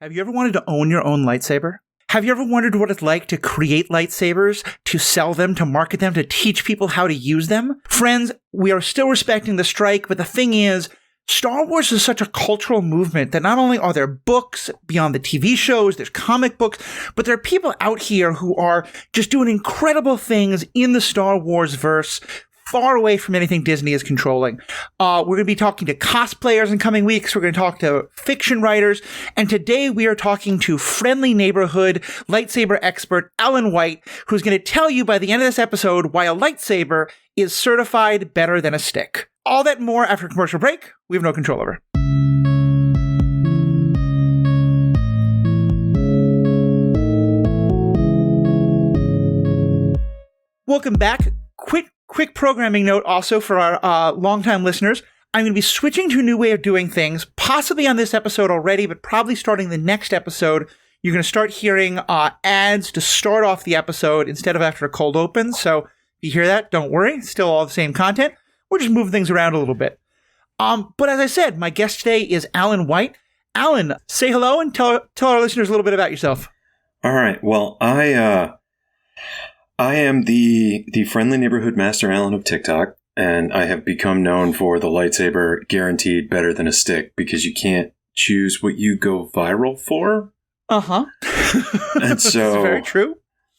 Have you ever wanted to own your own lightsaber? Have you ever wondered what it's like to create lightsabers, to sell them, to market them, to teach people how to use them? Friends, we are still respecting the strike, but the thing is, Star Wars is such a cultural movement that not only are there books beyond the TV shows, there's comic books, but there are people out here who are just doing incredible things in the Star Wars verse, far away from anything Disney is controlling. We're going to be talking to cosplayers in coming weeks. We're going to talk to fiction writers. And today we are talking to friendly neighborhood lightsaber expert Alan White, who's going to tell you by the end of this episode why a lightsaber is certified better than a stick. All that and more after a commercial break we have no control over. Welcome back. Quick programming note also for our longtime listeners. I'm going to be switching to a new way of doing things, possibly on this episode already, but probably starting the next episode. You're going to start hearing ads to start off the episode instead of after a cold open. So if you hear that, don't worry. It's still all the same content. We're just moving things around a little bit. But as I said, my guest today is Alan White. Alan, say hello and tell our listeners a little bit about yourself. All right. Well, I am the friendly neighborhood master Alan of TikTok, and I have become known for the lightsaber guaranteed better than a stick because you can't choose what you go viral for. Uh-huh. And so that's very true.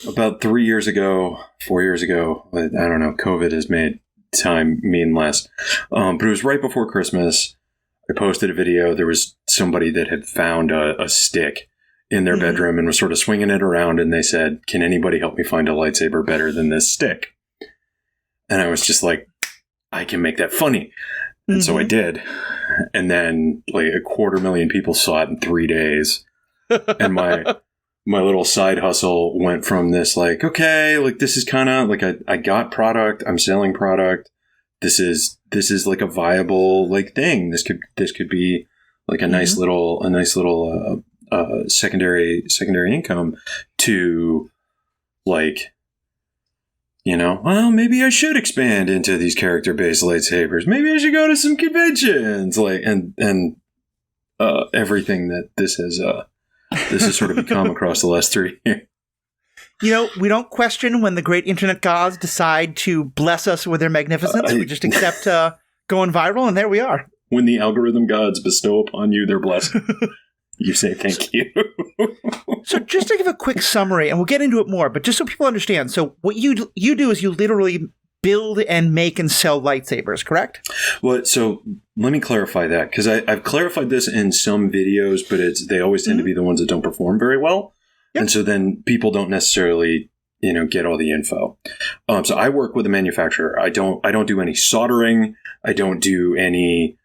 About 4 years ago, I don't know, COVID has made time mean less. But it was right before Christmas. I posted a video. There was somebody that had found a stick in their bedroom and was sort of swinging it around, and they said, "Can anybody help me find a lightsaber better than this stick?" And I was just like, I can make that funny. And so I did. And then like 250,000 people saw it in 3 days. And my little side hustle went from this like, okay, like this is kind of like I got product, I'm selling product. This is like a viable like thing. This could be like a nice little secondary income to like, you know, well, maybe I should expand into these character-based lightsabers. Maybe I should go to some conventions, like, and everything that this has sort of become across the last 3 years. You know, we don't question when the great internet gods decide to bless us with their magnificence. We just accept going viral, and there we are. When the algorithm gods bestow upon you their blessing, you say thank you. So just to give a quick summary, and we'll get into it more, but just so people understand, so what you do is you literally build and make and sell lightsabers, correct? Well, so let me clarify that, because I've clarified this in some videos, but they always tend to be the ones that don't perform very well. Yep. And so then people don't necessarily, you know, get all the info. So I work with a manufacturer. I don't do any soldering. I don't do any,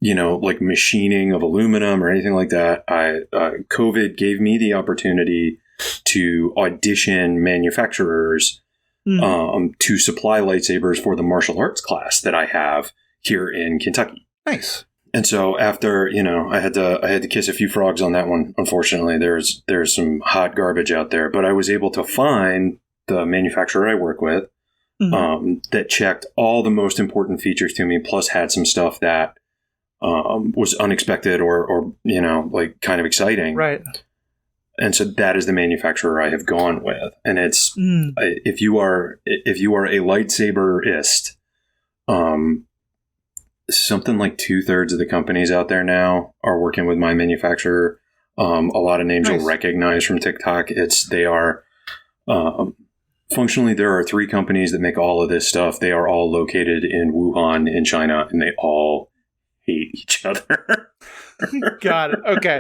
you know, like machining of aluminum or anything like that. COVID gave me the opportunity to audition manufacturers to supply lightsabers for the martial arts class that I have here in Kentucky. Nice. And so after, you know, I had to kiss a few frogs on that one. Unfortunately, there's some hot garbage out there, but I was able to find the manufacturer I work with that checked all the most important features to me, plus had some stuff that was unexpected or, you know, like kind of exciting. Right. And so that is the manufacturer I have gone with. And it's, if you are a lightsaberist, something like 2/3 of the companies out there now are working with my manufacturer. A lot of names you'll recognize from TikTok. Functionally, there are 3 companies that make all of this stuff. They are all located in Wuhan in China, and they all hate each other. Got it. Okay.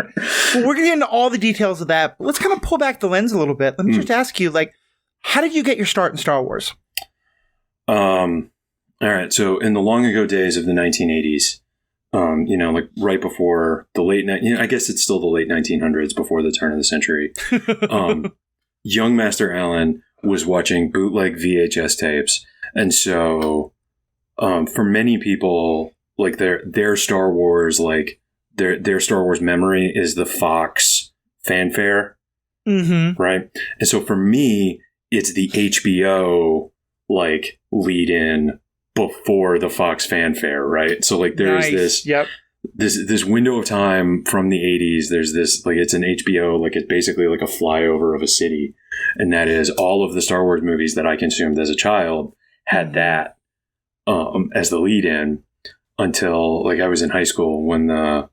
Well, we're going to get into all the details of that. But let's kind of pull back the lens a little bit. Let me just ask you, like, how did you get your start in Star Wars? All right. So in the long ago days of the 1980s, you know, like right before the I guess it's still the late 1900s before the turn of the century, young Master Alan was watching bootleg VHS tapes. And so for many people, like their Star Wars, like their Star Wars memory is the Fox fanfare. Right. And so for me, it's the HBO like lead in before the Fox fanfare, right? So like there's this this window of time from the 80s. There's this, like, it's an HBO, like, it's basically like a flyover of a city. And that is all of the Star Wars movies that I consumed as a child had that as the lead in until, like, I was in high school when the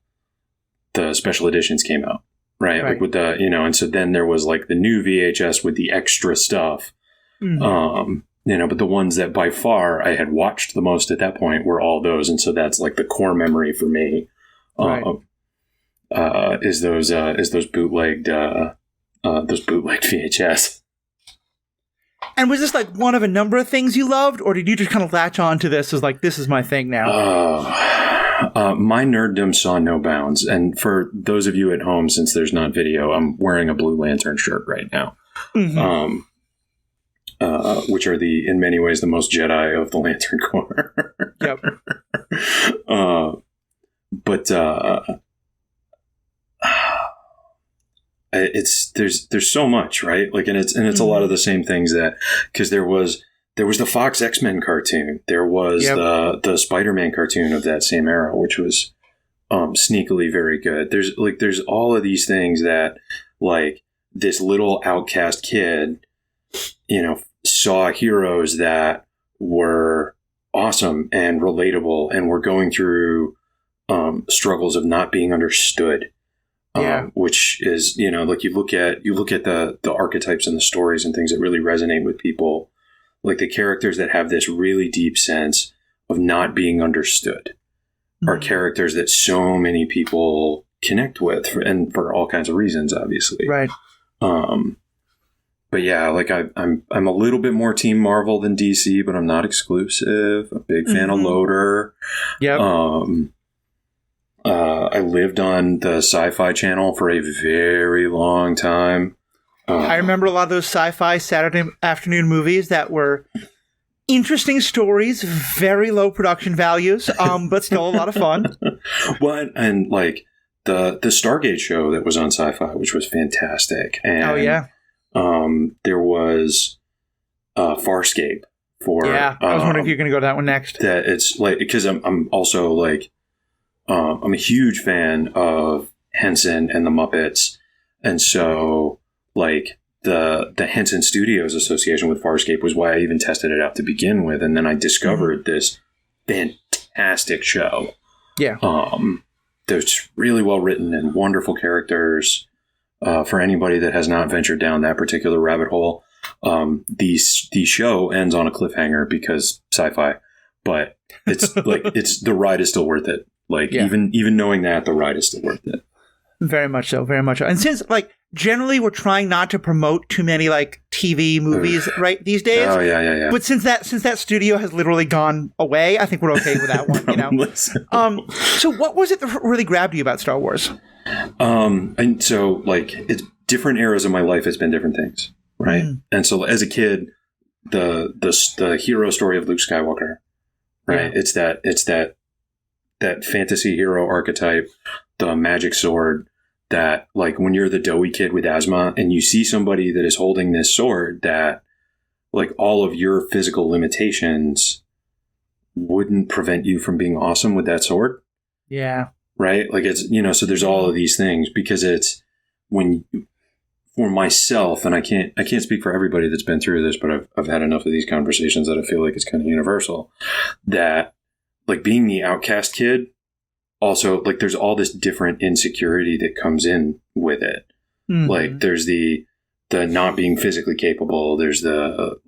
special editions came out. Right. Like with the, and so then there was like the new VHS with the extra stuff. But the ones that by far I had watched the most at that point were all those. And so that's like the core memory for me. Is those bootlegged VHS. And was this like one of a number of things you loved, or did you just kind of latch on to this as like, this is my thing now? My nerddom saw no bounds. And for those of you at home, since there's not video, I'm wearing a Blue Lantern shirt right now. Which are in many ways the most Jedi of the Lantern Corps. Yep. There's so much, right? Like, and it's a lot of the same things that, because there was the Fox X-Men cartoon. There was the Spider-Man cartoon of that same era, which was sneakily very good. There's all of these things that, like, this little outcast kid, saw heroes that were awesome and relatable and were going through struggles of not being understood. Which is, like you look at the archetypes and the stories and things that really resonate with people. Like the characters that have this really deep sense of not being understood are characters that so many people connect with for all kinds of reasons, obviously. Right. But yeah, like I'm a little bit more Team Marvel than DC, but I'm not exclusive. A big fan of Loader. Yep. I lived on the Sci-Fi Channel for a very long time. I remember a lot of those sci-fi Saturday afternoon movies that were interesting stories, very low production values, but still a lot of fun. Well, and like the Stargate show that was on Sci-Fi, which was fantastic. And, there was Farscape for. Yeah, I was wondering if you're going to go to that one next. That it's like, because I'm also like, I'm a huge fan of Henson and the Muppets, and so like the Henson Studios association with Farscape was why I even tested it out to begin with, and then I discovered this fantastic show. Yeah, that's really well written and wonderful characters. For anybody that has not ventured down that particular rabbit hole, the show ends on a cliffhanger because sci-fi, but it's like the ride is still worth it. Like even knowing that, the ride is still worth it. Very much so, very much so. And since like generally we're trying not to promote too many like TV movies right these days. Oh yeah. But since that studio has literally gone away, I think we're okay with that one. So what was it that really grabbed you about Star Wars? And so like it's different eras of my life has been different things, right? And so as a kid, the hero story of Luke Skywalker, right? Yeah. It's that fantasy hero archetype, the magic sword, that like when you're the doughy kid with asthma and you see somebody that is holding this sword that like all of your physical limitations wouldn't prevent you from being awesome with that sword. Yeah. Right. Like it's, so there's all of these things because it's for myself, and I can't speak for everybody that's been through this, but I've had enough of these conversations that I feel like it's kind of universal, that like being the outcast kid, also like there's all this different insecurity that comes in with it. Like there's the not being physically capable. There's the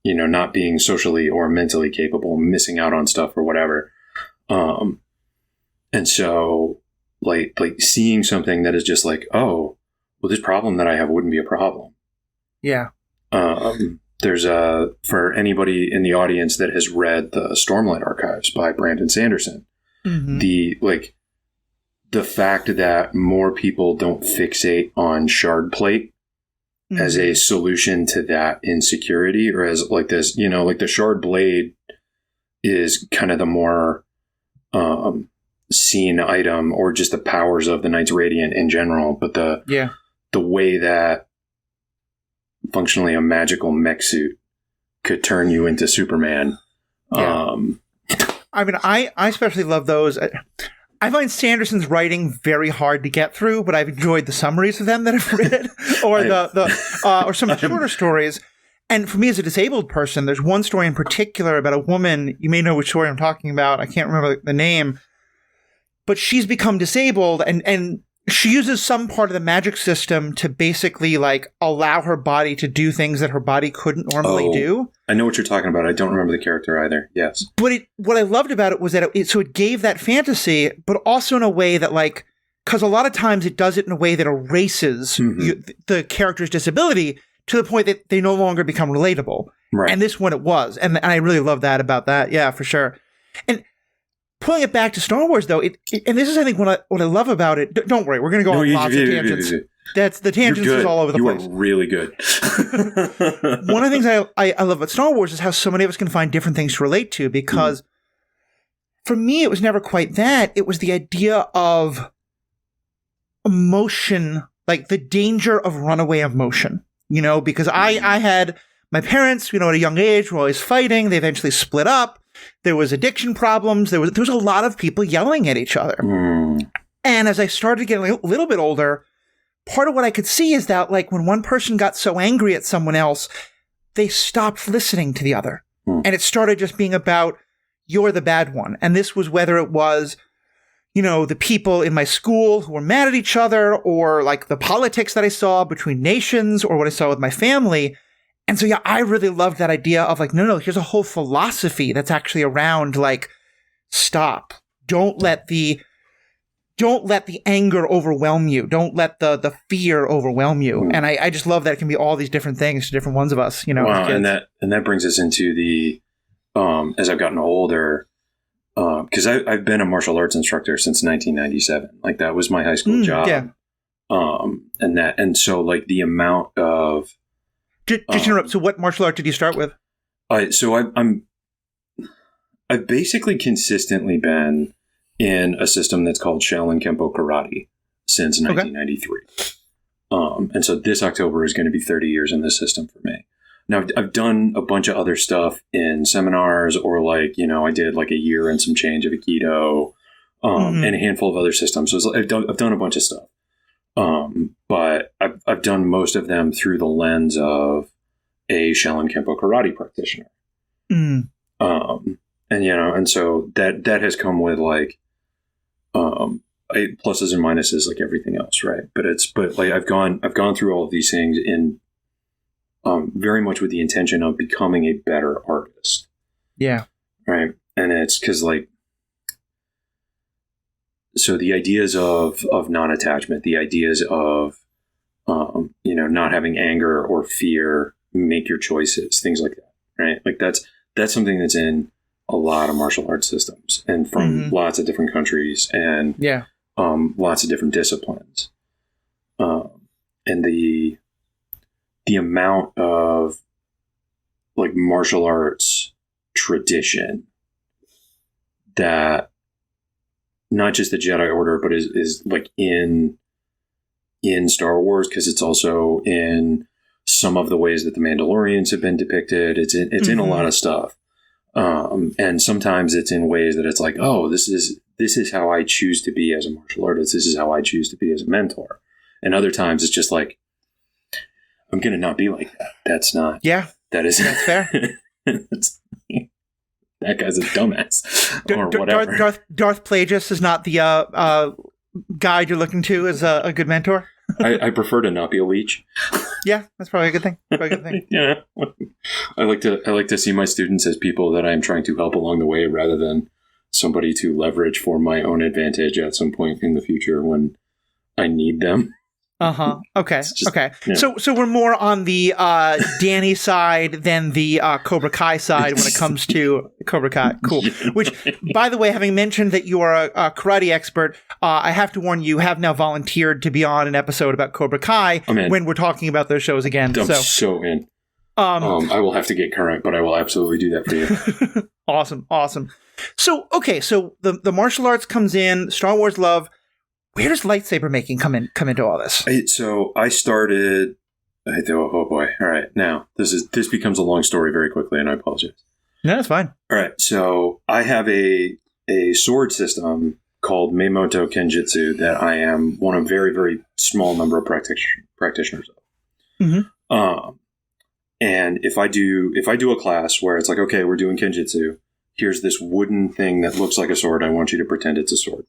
not being socially or mentally capable, missing out on stuff or whatever. And so like seeing something that is just like, oh, well, this problem that I have wouldn't be a problem. Yeah. There's for anybody in the audience that has read the Stormlight Archives by Brandon Sanderson, the fact that more people don't fixate on shard plate as a solution to that insecurity, or as like this, like the shard blade is kind of the more seen item, or just the powers of the Knights Radiant in general, but the way that functionally a magical mech suit could turn you into Superman. I mean, I especially love those. I find Sanderson's writing very hard to get through, but I've enjoyed the summaries of them that I've read, or or some of the shorter stories. And for me, as a disabled person, there's one story in particular about a woman. You may know which story I'm talking about. I can't remember the name, but she's become disabled, and she uses some part of the magic system to basically like allow her body to do things that her body couldn't normally do. I know what you're talking about. I don't remember the character either. Yes. But what I loved about it was that it gave that fantasy, but also in a way that like, because a lot of times it does it in a way that erases the character's disability to the point that they no longer become relatable. Right. And this one it was. And I really love that about that. Yeah, for sure. And pulling it back to Star Wars, though, and this is, I think, what I love about it. Don't worry, we're going to go on lots of tangents. That's the tangents is all over the place. You are really good. One of the things I love about Star Wars is how so many of us can find different things to relate to, because for me, it was never quite that. It was the idea of emotion, like the danger of runaway emotion, because I had my parents, at a young age, were always fighting. They eventually split up. There was addiction problems. There was a lot of people yelling at each other. And as I started getting a little bit older, part of what I could see is that, like, when one person got so angry at someone else, they stopped listening to the other. And it started just being about, you're the bad one. And this was whether it was, the people in my school who were mad at each other, or like the politics that I saw between nations, or what I saw with my family. And so, yeah, I really loved that idea of like, no, here's a whole philosophy that's actually around like, stop. Don't let the anger overwhelm you. Don't let the fear overwhelm you. And I just love that it can be all these different things to different ones of us, Wow, and that brings us into the, as I've gotten older, because I've been a martial arts instructor since 1997. Like that was my high school job. Yeah. And so like the amount of, just interrupt. So what martial art did you start with? So I've basically consistently been in a system that's called Shaolin Kempo Karate since 1993. And so this October is going to be 30 years in this system for me. Now I've done a bunch of other stuff in seminars, or like, I did like a year and some change of Aikido, and a handful of other systems. So I've done a bunch of stuff. But I've done most of them through the lens of a Shaolin Kempo karate practitioner. And and so that has come with like, pluses and minuses, like everything else. Right. But like, I've gone through all of these things in, very much with the intention of becoming a better artist. Yeah. Right. And it's 'cause like, so the ideas of non-attachment, the ideas of, not having anger or fear, make your choices, things like that, right? Like that's something that's in a lot of martial arts systems, and from lots of different countries, and lots of different disciplines. And the amount of like martial arts tradition that not just the Jedi Order, but is like in Star Wars, because it's also in some of the ways that the Mandalorians have been depicted. It's in a lot of stuff, and sometimes it's in ways that it's like, oh, this is how I choose to be as a martial artist. This is how I choose to be as a mentor. And other times it's just like, I'm gonna not be like that. That's not. Yeah, that's fair. That guy's a dumbass, or whatever. Darth Plagueis is not the guide you're looking to as a good mentor. I prefer to not be a leech. Yeah, that's probably a good thing. Yeah, I like to see my students as people that I'm trying to help along the way, rather than somebody to leverage for my own advantage at some point in the future when I need them. Okay. Yeah. So we're more on the Danny side than the Cobra Kai side when it comes to Cobra Kai. Cool. Which, by the way, having mentioned that you are a karate expert, I have to warn you have now volunteered to be on an episode about Cobra Kai when we're talking about those shows again. I'm so in. I will have to get current, but I will absolutely do that for you. Awesome. So the martial arts comes in, Star Wars love. Where does lightsaber making come into all this? So I started. Oh boy! All right, now this becomes a long story very quickly, and I apologize. No, that's fine. All right. So I have a sword system called Meimoto Kenjutsu that I am one of very, very small number of practitioners of. Mm-hmm. And if I do a class where it's like, okay, we're doing Kenjutsu, here's this wooden thing that looks like a sword. I want you to pretend it's a sword.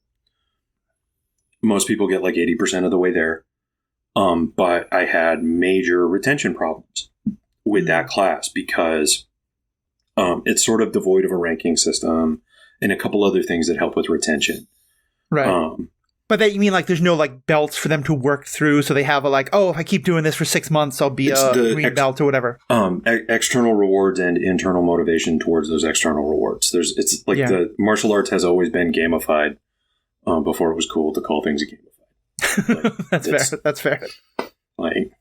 Most people get like 80% of the way there. But I had major retention problems with that class because it's sort of devoid of a ranking system and a couple other things that help with retention. Right. But that you mean like there's no like belts for them to work through, so they have a like, oh, if I keep doing this for 6 months, I'll be a green belt or whatever. External rewards and internal motivation towards those external rewards. It's like the martial arts has always been gamified before it was cool to call things gamified. Like, That's fair. That's fair. Like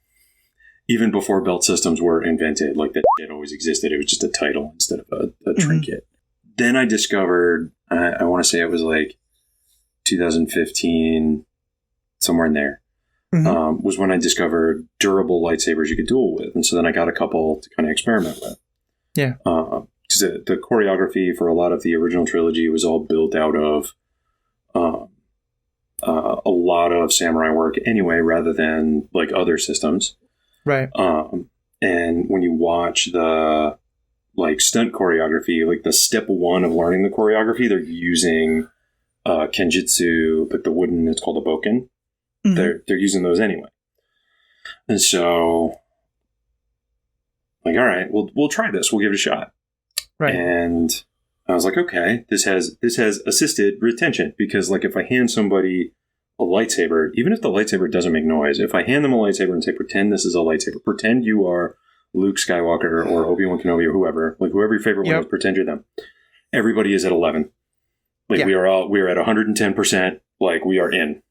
even before belt systems were invented, like that shit always existed. It was just a title instead of a trinket. Then I discovered, I want to say it was like 2015, somewhere in there, was when I discovered durable lightsabers you could duel with. And so then I got a couple to kind of experiment with. Yeah. Because the choreography for a lot of the original trilogy was all built out of a lot of samurai work anyway, rather than like other systems. Right. And when you watch the like stunt choreography, like the step one of learning the choreography, they're using Kenjutsu, like the wooden, it's called a boken. They're using those anyway. And so like, all right, we'll try this. We'll give it a shot. Right. And I was like, okay, this has assisted retention because like if I hand somebody a lightsaber, even if the lightsaber doesn't make noise, if I hand them a lightsaber and say, pretend this is a lightsaber, pretend you are Luke Skywalker or Obi-Wan Kenobi or whoever your favorite one is, pretend you're them. Everybody is at 11. Like we are at 110%. Like we are in.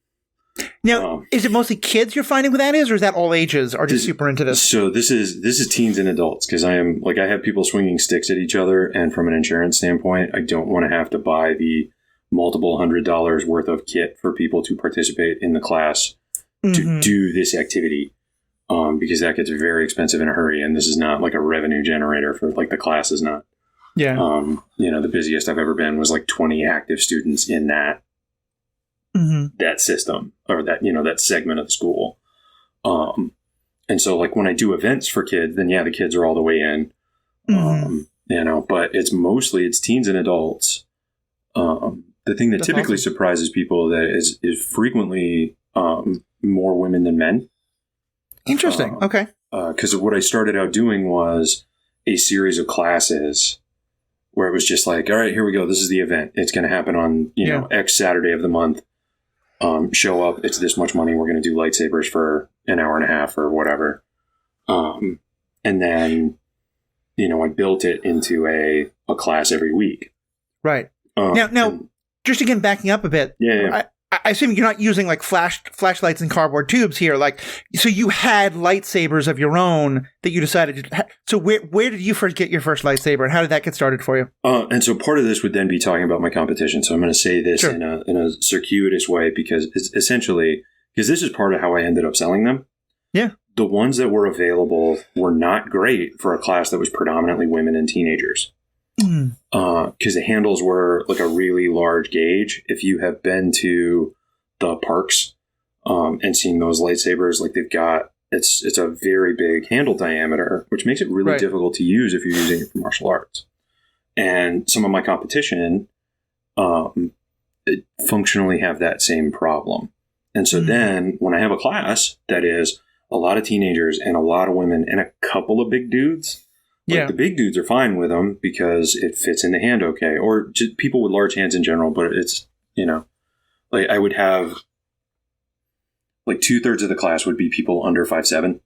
Now, is it mostly kids you're finding who that is, or is that all ages are just super into this? So this is teens and adults because I have people swinging sticks at each other, and from an insurance standpoint, I don't want to have to buy the multiple $100s worth of kit for people to participate in the class to do this activity, because that gets very expensive in a hurry, and this is not like a revenue generator for like the class is not. Yeah. The busiest I've ever been was like 20 active students in that system or that segment of the school. And so like when I do events for kids, then the kids are all the way in, but it's teens and adults. The thing that That's typically awesome. Surprises people that is frequently, more women than men. Interesting. Okay. Cause what I started out doing was a series of classes where it was just like, all right, here we go. This is the event. It's going to happen on, X Saturday of the month. Show up. It's this much money. We're going to do lightsabers for an hour and a half or whatever. And then, I built it into a class every week. Right. Now, just again, backing up a bit. Yeah. I assume you're not using like flashlights and cardboard tubes here. Like, so you had lightsabers of your own that you decided to. So where did you first get your first lightsaber, and how did that get started for you? And so part of this would then be talking about my competition. So I'm going to say this in a circuitous way because it's essentially because this is part of how I ended up selling them. Yeah. The ones that were available were not great for a class that was predominantly women and teenagers. Because the handles were like a really large gauge. If you have been to the parks and seen those lightsabers, like they've got, it's a very big handle diameter, which makes it really difficult to use if you're using it for martial arts. And some of my competition functionally have that same problem. And so then when I have a class that is a lot of teenagers and a lot of women and a couple of big dudes, like the big dudes are fine with them because it fits in the hand okay. Or just people with large hands in general, but it's, like I would have like 2/3 of the class would be people under 5'7".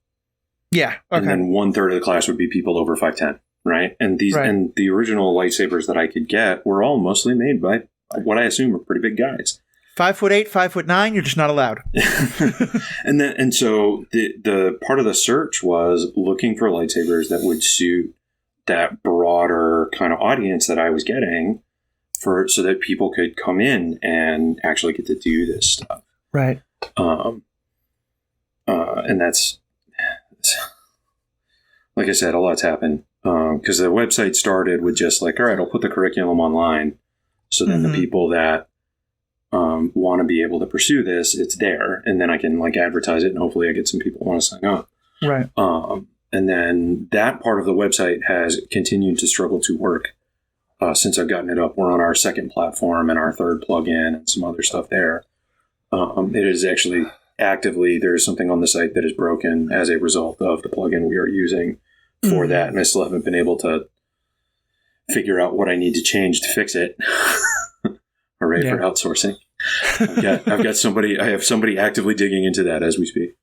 Yeah. Okay. And then 1/3 of the class would be people over 5'10", right? And and the original lightsabers that I could get were all mostly made by what I assume are pretty big guys. 5'8", 5'9", you're just not allowed. And so the part of the search was looking for lightsabers that would suit that broader kind of audience that I was getting so that people could come in and actually get to do this stuff. Right. And that's, like I said, a lot's happened because the website started with just like, all right, I'll put the curriculum online. So then the people that want to be able to pursue this, it's there. And then I can like advertise it and hopefully I get some people who want to sign up. Right. And then that part of the website has continued to struggle to work since I've gotten it up. We're on our second platform and our third plugin and some other stuff there. It is actually actively, there's something on the site that is broken as a result of the plugin we are using for that. And I still haven't been able to figure out what I need to change to fix it. Hooray for outsourcing. I've got somebody, I have somebody actively digging into that as we speak.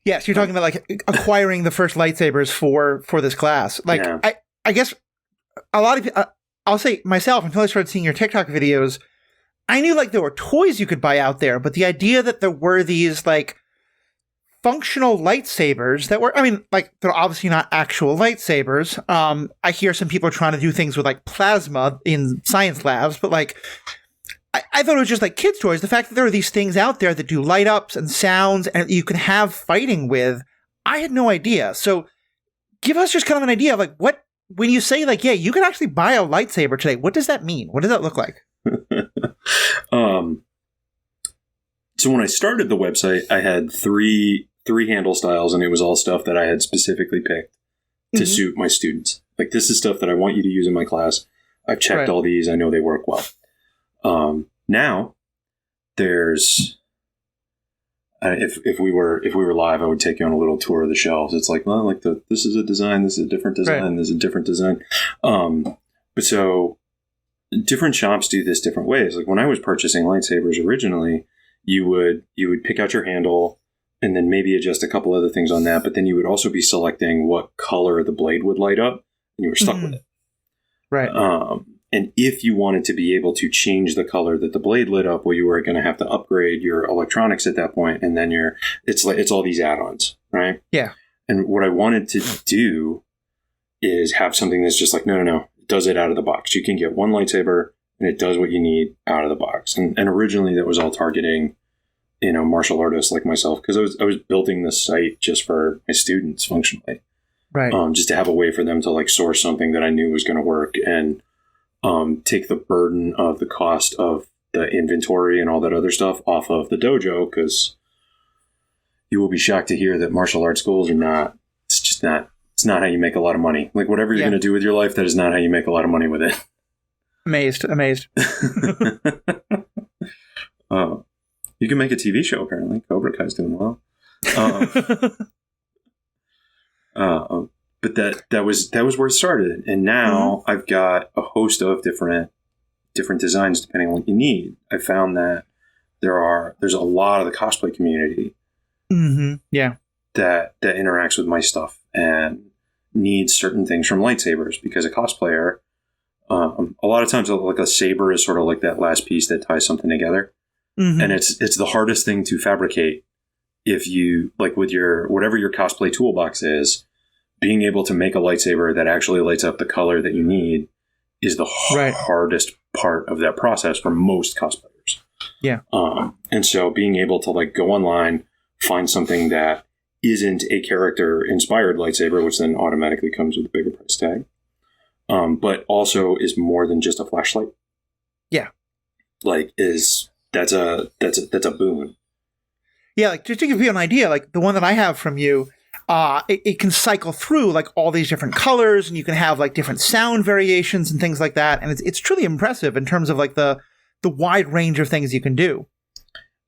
Yes, you're talking about like acquiring the first lightsabers for this class. Like, I guess a lot of I'll say myself, until I started seeing your TikTok videos, I knew like there were toys you could buy out there, but the idea that there were these like functional lightsabers that were, I mean, like they're obviously not actual lightsabers. I hear some people are trying to do things with like plasma in science labs, but like I thought it was just like kids' toys. The fact that there are these things out there that do light ups and sounds and you can have fighting with, I had no idea. So give us just kind of an idea of like what, when you say like, yeah, you can actually buy a lightsaber today, what does that mean? What does that look like? So when I started the website, I had three handle styles, and it was all stuff that I had specifically picked to suit my students. Like, this is stuff that I want you to use in my class. I've checked all these. I know they work well. Now there's, if we were live, I would take you on a little tour of the shelves. It's like, well, like this is a design, this is a different design, this is a different design. But so different shops do this different ways. Like when I was purchasing lightsabers originally, you would pick out your handle and then maybe adjust a couple other things on that. But then you would also be selecting what color the blade would light up, and you were stuck with it. Right. And if you wanted to be able to change the color that the blade lit up, well, you were going to have to upgrade your electronics at that point, and then it's all these add-ons, right? Yeah. And what I wanted to do is have something that's just like, no, it does it out of the box. You can get one lightsaber, and it does what you need out of the box. And originally, that was all targeting, martial artists like myself, because I was building this site just for my students functionally, right? Just to have a way for them to like source something that I knew was going to work and take the burden of the cost of the inventory and all that other stuff off of the dojo, because you will be shocked to hear that martial arts schools are not, it's not how you make a lot of money. Like whatever you're going to do with your life, that is not how you make a lot of money with it. Amazed. You can make a TV show, apparently. Cobra Kai's doing well. But that was where it started. And now I've got a host of different designs depending on what you need. I found that there's a lot of the cosplay community that interacts with my stuff and needs certain things from lightsabers, because a cosplayer, a lot of times like a saber is sort of like that last piece that ties something together. And it's the hardest thing to fabricate. If you like with your whatever your cosplay toolbox is, being able to make a lightsaber that actually lights up the color that you need is the hardest part of that process for most cosplayers. Yeah. And so being able to like go online, find something that isn't a character inspired lightsaber, which then automatically comes with a bigger price tag, but also is more than just a flashlight. Yeah. Like that's a boon. Yeah. Like just to give you an idea, like the one that I have from you, it can cycle through like all these different colors, and you can have like different sound variations and things like that. And it's truly impressive in terms of like the wide range of things you can do.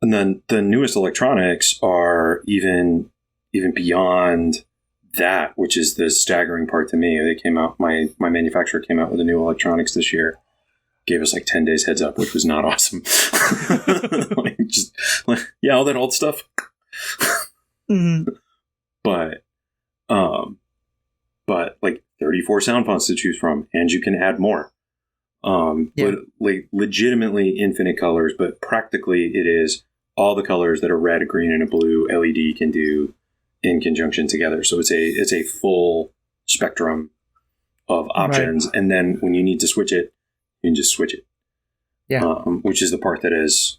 And then the newest electronics are even beyond that, which is the staggering part to me. They came out, my manufacturer came out with a new electronics this year, gave us like 10 days heads up, which was not awesome. All that old stuff. But like 34 sound fonts to choose from, and you can add more. But like legitimately infinite colors, but practically it is all the colors that a red, a green, and a blue LED can do in conjunction together. So it's a full spectrum of options. And then when you need to switch it, you can just switch it. Yeah. Which is the part that is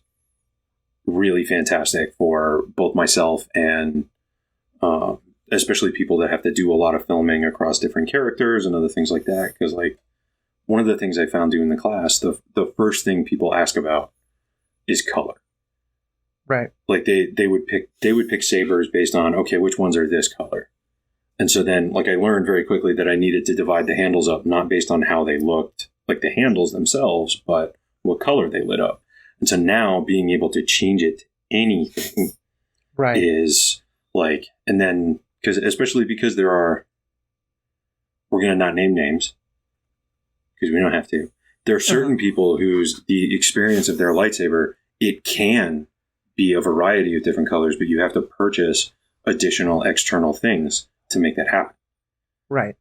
really fantastic for both myself and especially people that have to do a lot of filming across different characters and other things like that. Because like one of the things I found doing the class, the first thing people ask about is color. Right. Like they would pick sabers based on, okay, which ones are this color? And so then like I learned very quickly that I needed to divide the handles up, not based on how they looked, like the handles themselves, but what color they lit up. And so now being able to change it to anything right. is like, and then especially because we're going to not name names because we don't have to. There are certain people whose the experience of their lightsaber, it can be a variety of different colors, but you have to purchase additional external things to make that happen. Right.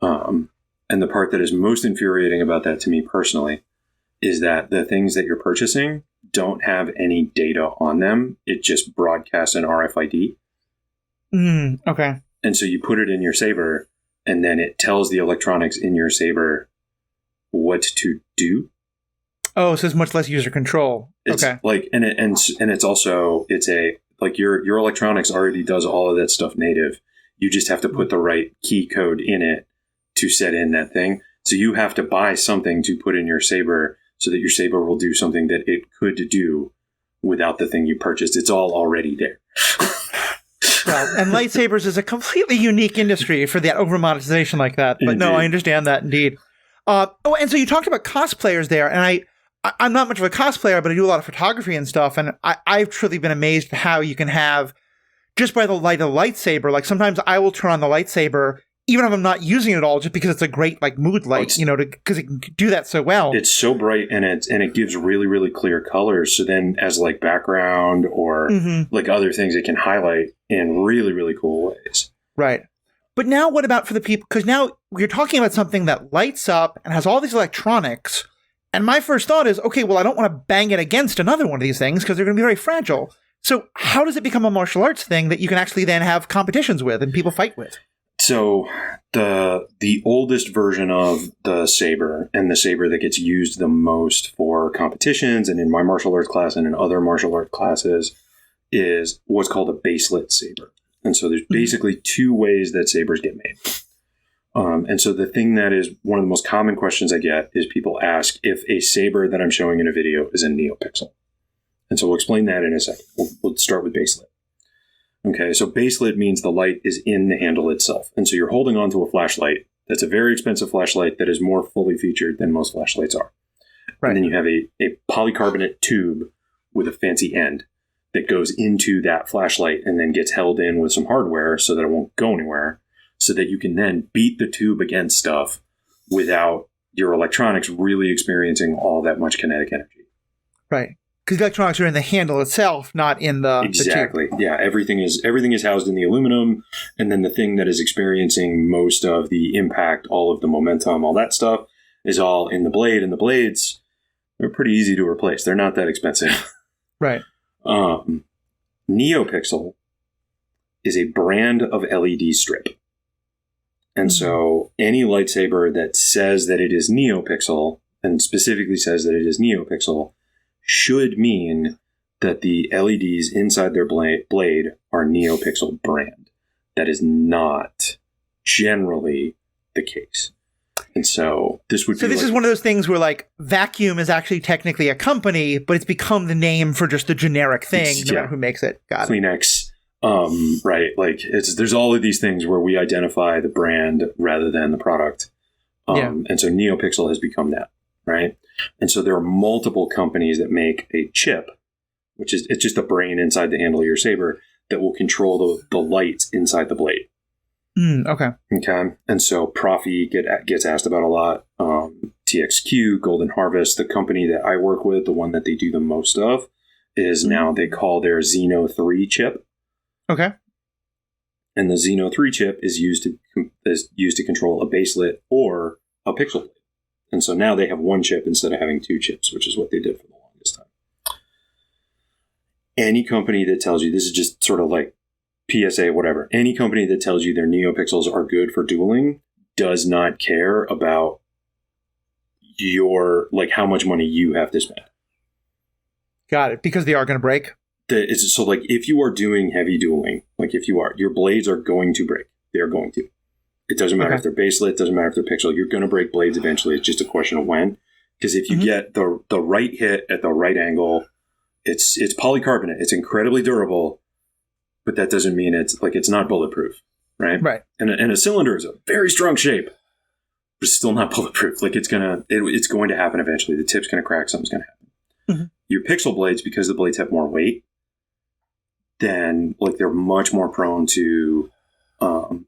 And the part that is most infuriating about that to me personally is that the things that you're purchasing don't have any data on them. It just broadcasts an RFID. Okay. And so you put it in your saber, and then it tells the electronics in your saber what to do. Oh, so it's much less user control. It's okay. Like, and it's also, it's a, like your electronics already does all of that stuff native. You just have to put the right key code in it to set in that thing. So you have to buy something to put in your saber so that your saber will do something that it could do without the thing you purchased. It's all already there. Well, and lightsabers is a completely unique industry for that over monetization like that. But no, I understand that indeed. And so you talked about cosplayers there, and I'm not much of a cosplayer, but I do a lot of photography and stuff, and I've truly been amazed at how you can have, just by the light of the lightsaber, like sometimes I will turn on the lightsaber, even if I'm not using it at all, just because it's a great like mood light, because it can do that so well. It's so bright, and it gives really, really clear colors. So then as like background or like other things, it can highlight in really, really cool ways. Right. But now what about for the people? Because now you're talking about something that lights up and has all these electronics. And my first thought is, okay, well, I don't want to bang it against another one of these things because they're going to be very fragile. So how does it become a martial arts thing that you can actually then have competitions with and people fight with? So the oldest version of the saber, and the saber that gets used the most for competitions and in my martial arts class and in other martial arts classes, is what's called a baselit saber. And so there's basically two ways that sabers get made. And so the thing that is one of the most common questions I get is people ask if a saber that I'm showing in a video is a neopixel. And so we'll explain that in a second. We'll start with baselit. Okay, so baselit means the light is in the handle itself. And so you're holding onto a flashlight. That's a very expensive flashlight that is more fully featured than most flashlights are. Right. And then you have a polycarbonate tube with a fancy end that goes into that flashlight and then gets held in with some hardware so that it won't go anywhere, so that you can then beat the tube against stuff without your electronics really experiencing all that much kinetic energy. Right. Because the electronics are in the handle itself, not in the exactly. The tube. Yeah, everything is housed in the aluminum, and then the thing that is experiencing most of the impact, all of the momentum, all that stuff is all in the blade. And the blades, they're pretty easy to replace. They're not that expensive. Right. NeoPixel is a brand of LED strip. And so any lightsaber that says that it is NeoPixel, and specifically says that it is NeoPixel, should mean that the LEDs inside their blade are NeoPixel brand. That is not generally the case. And so this would be this is one of those things where like Vacuum is actually technically a company, but it's become the name for just the generic thing, no matter who makes it. Got Kleenex. Right. Like there's all of these things where we identify the brand rather than the product. And so NeoPixel has become that. Right. And so there are multiple companies that make a chip, it's just a brain inside the handle of your saber that will control the lights inside the blade. Okay. And so Profi gets asked about a lot. TXQ, Golden Harvest, the company that I work with, the one that they do the most of, is now they call their Xeno 3 chip. Okay. And the Xeno 3 chip is used to control a baselit or a pixel blade. And so now they have one chip instead of having two chips, which is what they did for the longest time. Any company that tells you, this is just sort of like PSA, whatever. Any company that tells you their NeoPixels are good for dueling does not care about how much money you have to spend. Got it. Because they are going to break? So like if you are doing heavy dueling, like if you are, your blades are going to break. They are going to. It doesn't matter if they're baselit, it doesn't matter if they're pixel. You're going to break blades eventually. It's just a question of when. Because if you get the right hit at the right angle, it's polycarbonate. It's incredibly durable, but that doesn't mean it's not bulletproof, right? Right. And a cylinder is a very strong shape, but it's still not bulletproof. Like it's going to happen eventually. The tip's going to crack. Something's going to happen. Mm-hmm. Your pixel blades, because the blades have more weight, then like they're much more prone to,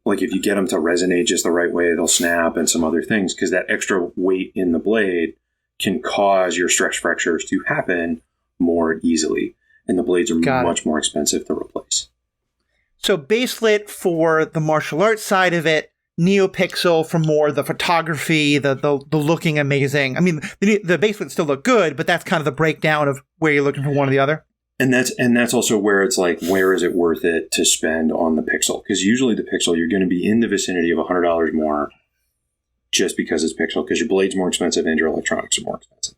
like if you get them to resonate just the right way, they'll snap and some other things, because that extra weight in the blade can cause your stretch fractures to happen more easily. And the blades are much more expensive to replace. So baselit for the martial arts side of it, NeoPixel for more the photography, the looking amazing. I mean, the baselits still look good, but that's kind of the breakdown of where you're looking for one or the other. And that's also where it's like, where is it worth it to spend on the pixel? Because usually the pixel, you're going to be in the vicinity of $100 more just because it's pixel, because your blade's more expensive and your electronics are more expensive.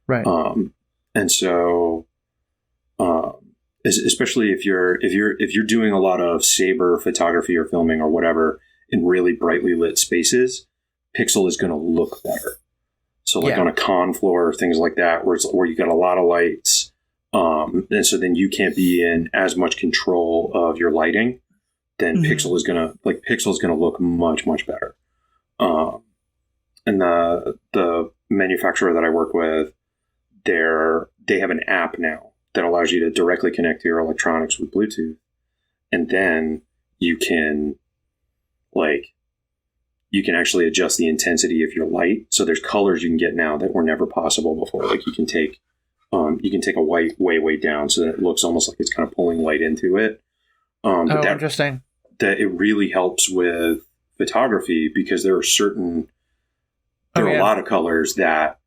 Right. And so, especially if you're doing a lot of Saber photography or filming or whatever in really brightly lit spaces, pixel is going to look better. So like on a con floor, things like that, where you got a lot of lights. And so then you can't be in as much control of your lighting, then pixel is gonna look much, much better. And the manufacturer that I work with, they have an app now that allows you to directly connect to your electronics with Bluetooth. And then you can actually adjust the intensity of your light. So there's colors you can get now that were never possible before. Like you can take a white way down so that it looks almost like it's kind of pulling light into it. But interesting. That it really helps with photography, because there are a lot of colors that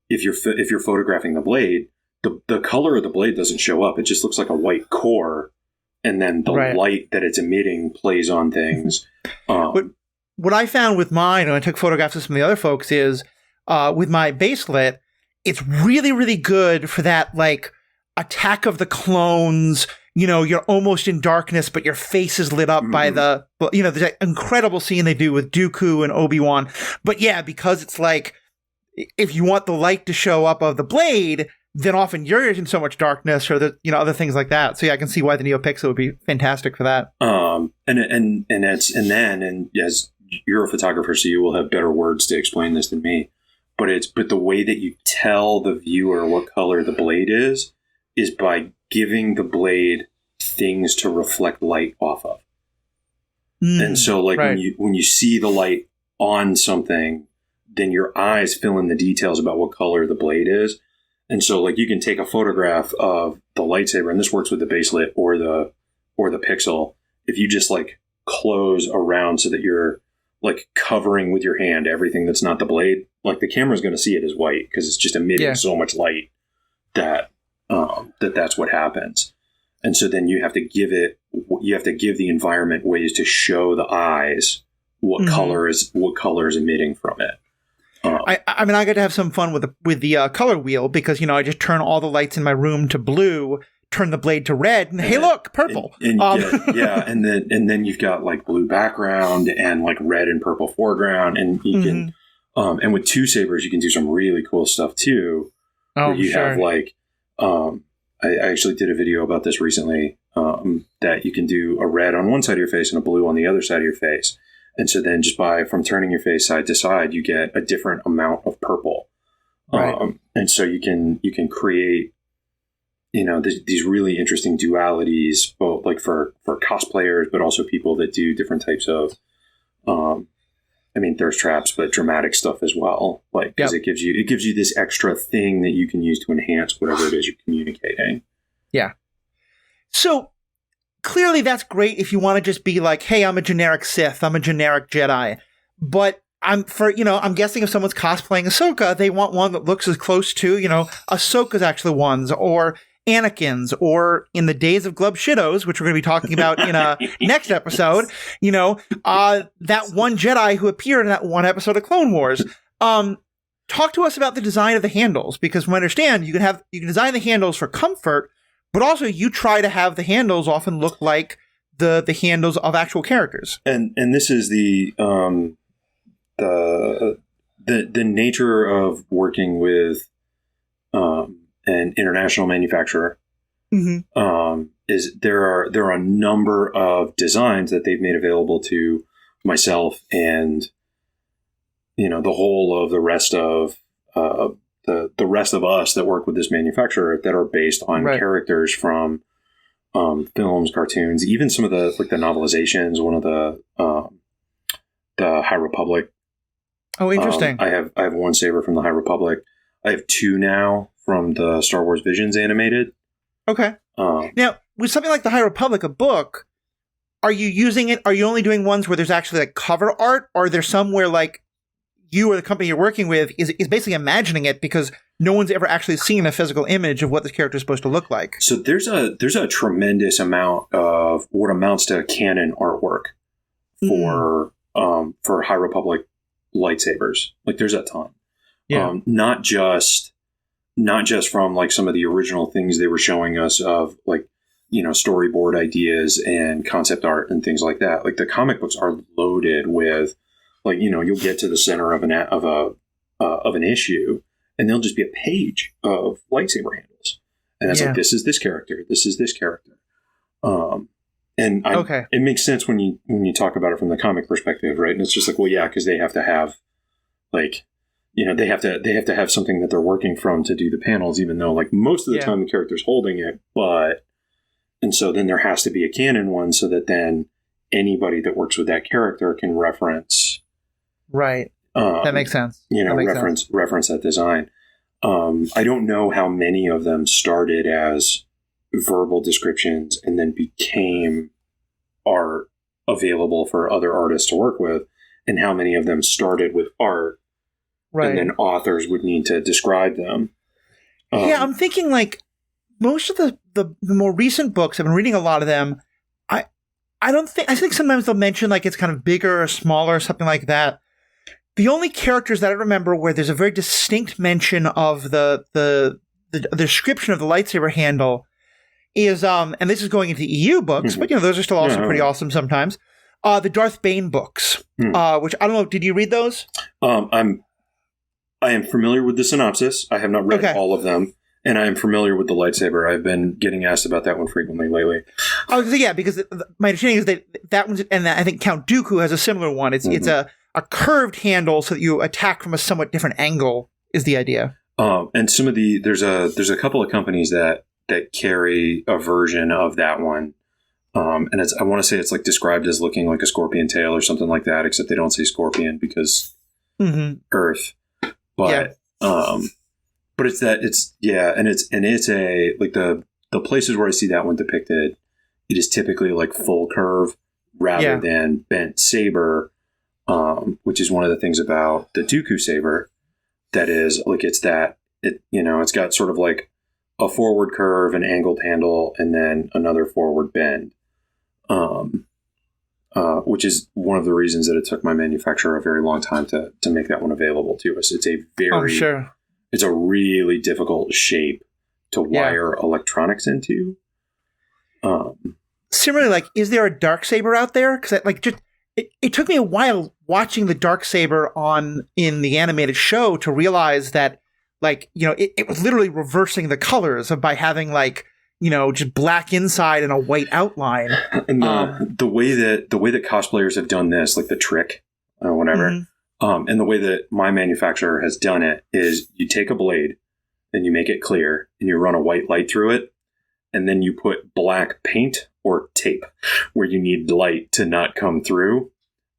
if you're photographing the blade, the color of the blade doesn't show up. It just looks like a white core, and then the light that it's emitting plays on things. What I found with mine, and I took photographs of some of the other folks, is with my baselit, it's really, really good for that, like, Attack of the Clones. You know, you're almost in darkness, but your face is lit up by there's that incredible scene they do with Dooku and Obi-Wan. But yeah, because it's like, if you want the light to show up of the blade, then often you're in so much darkness, or other things like that. So yeah, I can see why the NeoPixel would be fantastic for that. And as you're a photographer, so you will have better words to explain this than me. But the way that you tell the viewer what color the blade is by giving the blade things to reflect light off of. And so like when you see the light on something, then your eyes fill in the details about what color the blade is. And so like you can take a photograph of the lightsaber, and this works with the baselit or the pixel. If you just like close around so that you're like covering with your hand everything that's not the blade, like the camera's going to see it as white because it's just emitting so much light that that's what happens. And so then you have to give the environment ways to show the eyes what color is emitting from it. I mean, I got to have some fun with the color wheel, because I just turn all the lights in my room to blue, turn the blade to red, and hey, look, purple. And then you've got like blue background and like red and purple foreground, and you can and with two sabers you can do some really cool stuff too. Where you have like I actually did a video about this recently, that you can do a red on one side of your face and a blue on the other side of your face. And so then just from turning your face side to side, you get a different amount of purple. Right. And so you can create, these really interesting dualities, both like for cosplayers, but also people that do different types of, thirst traps, but dramatic stuff as well. Like, because it gives you this extra thing that you can use to enhance whatever it is you're communicating. Yeah. So clearly that's great if you want to just be like, hey, I'm a generic Sith, I'm a generic Jedi. But I'm guessing if someone's cosplaying Ahsoka, they want one that looks as close to, Ahsoka's actual ones, or Anakin's, or in the Days of Glub Shidos, which we're going to be talking about in a next episode, that one Jedi who appeared in that one episode of Clone Wars. Talk to us about the design of the handles, because from what I understand, you can design the handles for comfort, but also you try to have the handles often look like the handles of actual characters. And this is the nature of working with an international manufacturer. Mm-hmm. Is there are a number of designs that they've made available to myself and the whole of the rest of the rest of us that work with this manufacturer that are based on characters from films, cartoons, even some of the novelizations. One of the High Republic. Oh, interesting. I have one saber from the High Republic. I have two now from the Star Wars Visions animated. Okay. Now, with something like the High Republic, a book, are you using it? Are you only doing ones where there's actually like cover art, or there's some where like you or the company you're working with is basically imagining it because no one's ever actually seen a physical image of what this character is supposed to look like? So there's a tremendous amount of what amounts to canon artwork for High Republic lightsabers. Like there's a ton. Yeah. Not just from like some of the original things they were showing us of like, storyboard ideas and concept art and things like that. Like the comic books are loaded with like, you'll get to the center of an issue and there'll just be a page of lightsaber handles. And that's like, this is this character. This is this character. It makes sense when you talk about it from the comic perspective, right? And it's just like, well, yeah, because they have to have like, they have to have something that they're working from to do the panels, even though like most of the time the character's holding it, and so then there has to be a canon one so that then anybody that works with that character can reference. Right. That makes sense. Reference that design. I don't know how many of them started as verbal descriptions and then became art available for other artists to work with, and how many of them started with art. Right. And then authors would need to describe them. I'm thinking like most of the more recent books, I've been reading a lot of them. I think sometimes they'll mention like it's kind of bigger or smaller or something like that. The only characters that I remember where there's a very distinct mention of the description of the lightsaber handle is, and this is going into EU books, but those are still also pretty awesome sometimes. The Darth Bane books, which I don't know, did you read those? I am familiar with the synopsis. I have not read all of them, and I am familiar with the lightsaber. I've been getting asked about that one frequently lately. Oh, because my understanding is that one's, and I think Count Dooku has a similar one. It's a curved handle so that you attack from a somewhat different angle is the idea. And some of there's a couple of companies that carry a version of that one. And I want to say it's like described as looking like a scorpion tail or something like that, except they don't say scorpion because Earth. But it's a like the places where I see that one depicted, it is typically like full curve rather than bent saber, which is one of the things about the Dooku saber that is like it's got sort of like a forward curve, an angled handle, and then another forward bend. Which is one of the reasons that it took my manufacturer a very long time to make that one available to us. It's it's a really difficult shape to wire electronics into. Similarly, like, is there a Darksaber out there? Because it took me a while watching the Darksaber in the animated show to realize that, like, it was literally reversing the colors by having like, just black inside and a white outline. And the way that cosplayers have done this, like the trick or whatever, and the way that my manufacturer has done it is you take a blade and you make it clear and you run a white light through it, and then you put black paint or tape where you need light to not come through,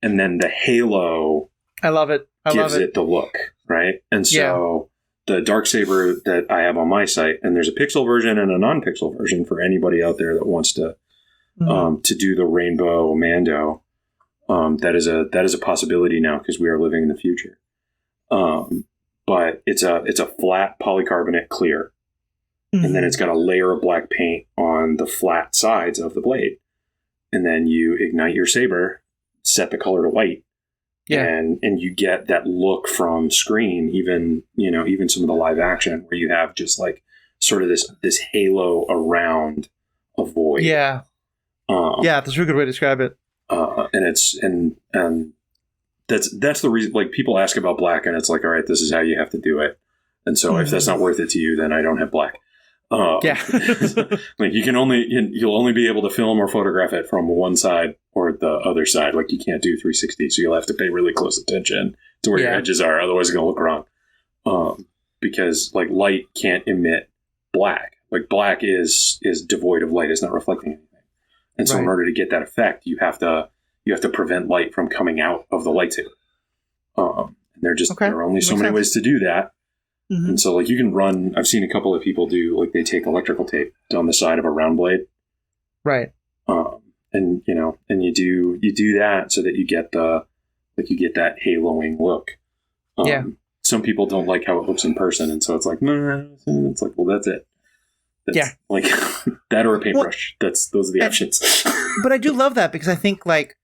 and then the halo gives it the look, right? And so the Darksaber that I have on my site, and there's a pixel version and a non-pixel version for anybody out there that wants to do the Rainbow Mando. That is a possibility now because we are living in the future. But it's a flat polycarbonate clear, and then it's got a layer of black paint on the flat sides of the blade, and then you ignite your saber, set the color to white. And you get that look from screen, even some of the live action where you have just like sort of this halo around a void. Yeah. That's a good way to describe it. And that's the reason, like, people ask about black, and it's like, all right, this is how you have to do it. And so if that's not worth it to you, then I don't have black. Like you'll only be able to film or photograph it from one side or the other side. Like you can't do 360, so you'll have to pay really close attention to where your edges are, otherwise it's gonna look wrong. Because like light can't emit black. Like black is devoid of light; it's not reflecting anything. And so in order to get that effect, you have to prevent light from coming out of the lightsaber. There are only so many ways to do that. Mm-hmm. And so, like, you can run. I've seen a couple of people do, like, they take electrical tape down the side of a round blade, right? And you do that so that you get that haloing look. Some people don't like how it looks in person, and so it's like, it's like, well, that's it. Like that or a paintbrush. Those are the options. But I do love that because I think, like,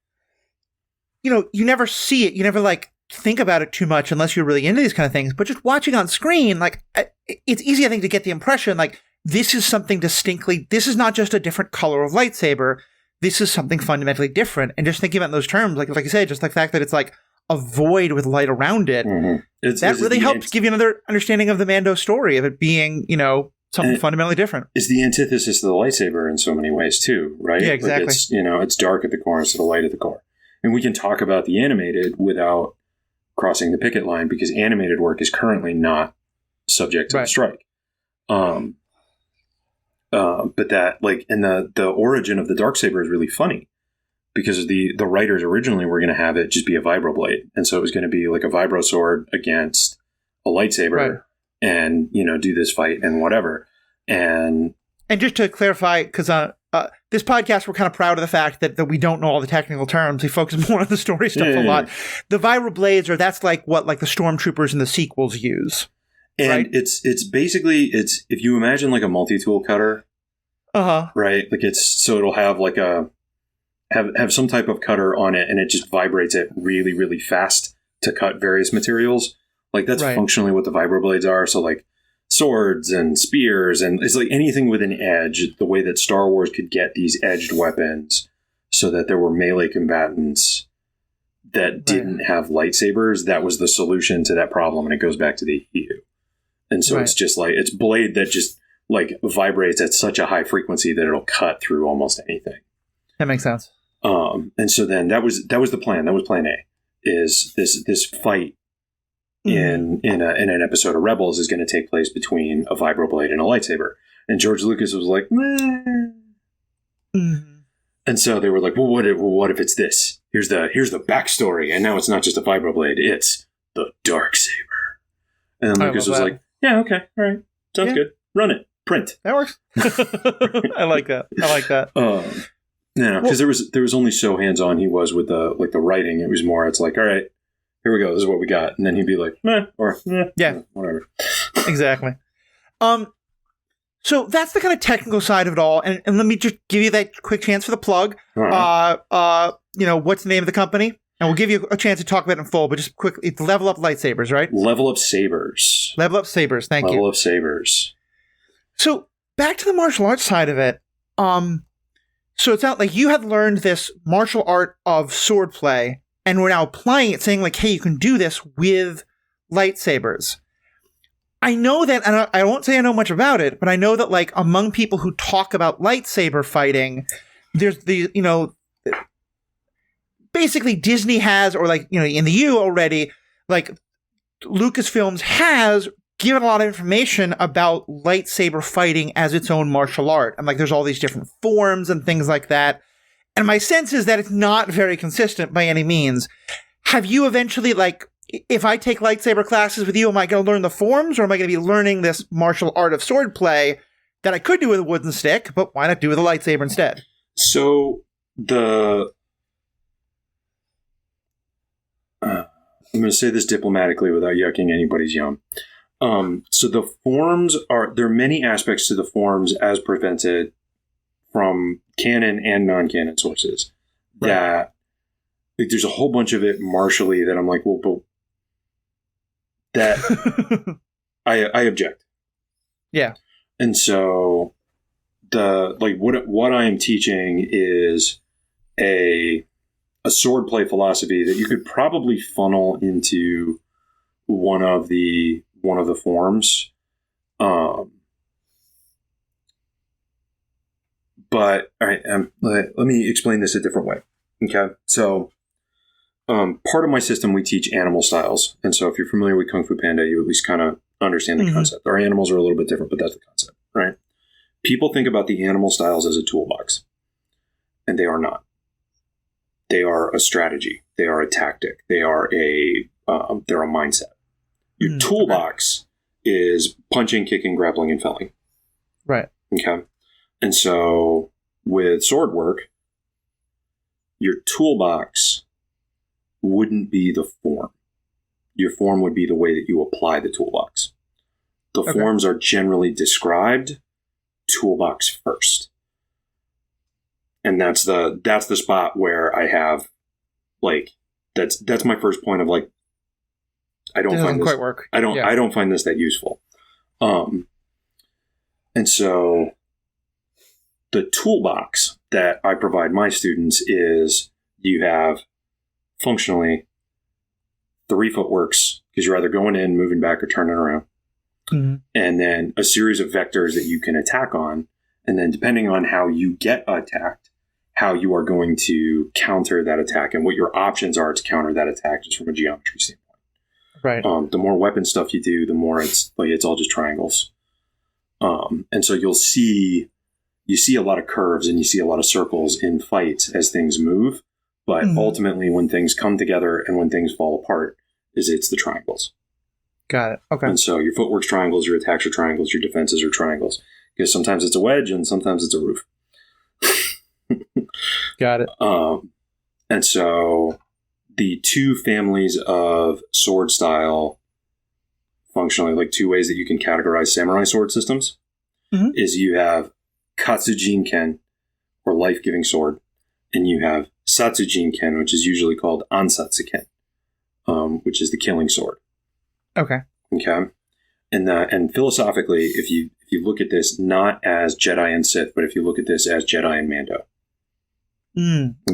you never see it. You never like think about it too much unless you're really into these kind of things. But just watching on screen, like, it's easy, I think, to get the impression like this is something distinctly. This is not just a different color of lightsaber. This is something fundamentally different. And just thinking about it in those terms, like I said, just the fact that it's like a void with light around it, that really helps give you another understanding of the Mando story of it being, something fundamentally different. It's the antithesis of the lightsaber in so many ways too, right? Yeah, exactly. Like it's dark at the core instead of light at the core. And we can talk about the animated without crossing the picket line because animated work is currently not subject to the strike. But that, like, and the origin of the Darksaber is really funny because the writers originally were going to have it just be a vibroblade. And so it was going to be like a vibro sword against a lightsaber and, do this fight and whatever. And just to clarify, because this podcast, we're kind of proud of the fact that we don't know all the technical terms. We focus more on the story stuff a lot. The vibroblades that's like what like the stormtroopers in the sequels use. And it's basically, if you imagine like a multi-tool cutter, right? Like it'll have like have some type of cutter on it and it just vibrates it really, really fast to cut various materials. Like that's functionally what the vibroblades are. So like swords and spears, and it's like anything with an edge, the way that Star Wars could get these edged weapons so that there were melee combatants that didn't have lightsabers. That was the solution to that problem. And it goes back to the EU. And so it's just like, it's blade that just like vibrates at such a high frequency that it'll cut through almost anything. That makes sense. And so then that was the plan. That was plan A, is this fight in an episode of Rebels is going to take place between a vibroblade and a lightsaber. And George Lucas was like, And so they were like, well, what if it's this? Here's the backstory. And now it's not just a vibroblade, it's the Darksaber. And Lucas was like, yeah, okay, all right, sounds good. Run it, print. That works. I like that. Because there was only so hands on he was with the writing. It was more, it's like, all right, here we go. This is what we got, and then he'd be like, whatever. Exactly. So that's the kind of technical side of it all, and let me just give you that quick chance for the plug. Right. What's the name of the company? And we'll give you a chance to talk about it in full, but just quickly, it's Level Up Lightsabers, right? Level Up Sabers. Level Up Sabers, thank you. Level Up Sabers. So back to the martial arts side of it. So it's not like you have learned this martial art of swordplay, and we're now applying it, saying like, hey, you can do this with lightsabers. I know that, and I won't say I know much about it, but I know that like among people who talk about lightsaber fighting, there's basically Disney has, or like, in the U already, like Lucasfilms has given a lot of information about lightsaber fighting as its own martial art. And like, there's all these different forms and things like that. And my sense is that it's not very consistent by any means. Have you eventually, like, if I take lightsaber classes with you, am I going to learn the forms, or am I going to be learning this martial art of swordplay that I could do with a wooden stick, but why not do with a lightsaber instead? So I'm going to say this diplomatically without yucking anybody's yum. So the forms there are many aspects to the forms as presented from canon and non-canon sources that like, there's a whole bunch of it martially that I'm like, well, but that I object. Yeah. And so what I am teaching is a swordplay philosophy that you could probably funnel into one of the forms. But all right, let me explain this a different way. Okay, so part of my system, we teach animal styles, and so if you're familiar with Kung Fu Panda, you at least kind of understand the concept. Our animals are a little bit different, but that's the concept, right? People think about the animal styles as a toolbox, and they are not. They are a strategy. They are a tactic. They're a mindset. Your toolbox is punching, kicking, grappling, and felling. Right. Okay. And so with sword work, your toolbox wouldn't be the form. Your form would be the way that you apply the toolbox. The forms are generally described toolbox first. And that's the spot where I have that's my first point of I don't find this quite work. I don't find this that useful. And so the toolbox that I provide my students is you have functionally 3 footworks, because you're either going in, moving back, or turning around. Mm-hmm. And then a series of vectors that you can attack on. And then depending on how you get attacked, how you are going to counter that attack and what your options are to counter that attack just from a geometry standpoint. Right. The more weapon stuff you do, the more it's all just triangles. And so you see a lot of curves and you see a lot of circles in fights as things move. But ultimately, when things come together and when things fall apart, it's the triangles. Got it. Okay. And so your footwork's triangles, your attacks are triangles, your defenses are triangles. Because sometimes it's a wedge and sometimes it's a roof. Got it. And so the 2 families of sword style, functionally 2 ways that you can categorize samurai sword systems, is you have Katsujin Ken, or life-giving sword, and you have Satsujin Ken, which is usually called Ansatsu Ken, which is the killing sword. Okay. And philosophically, if you look at this not as Jedi and Sith, but if you look at this as Jedi and Mando.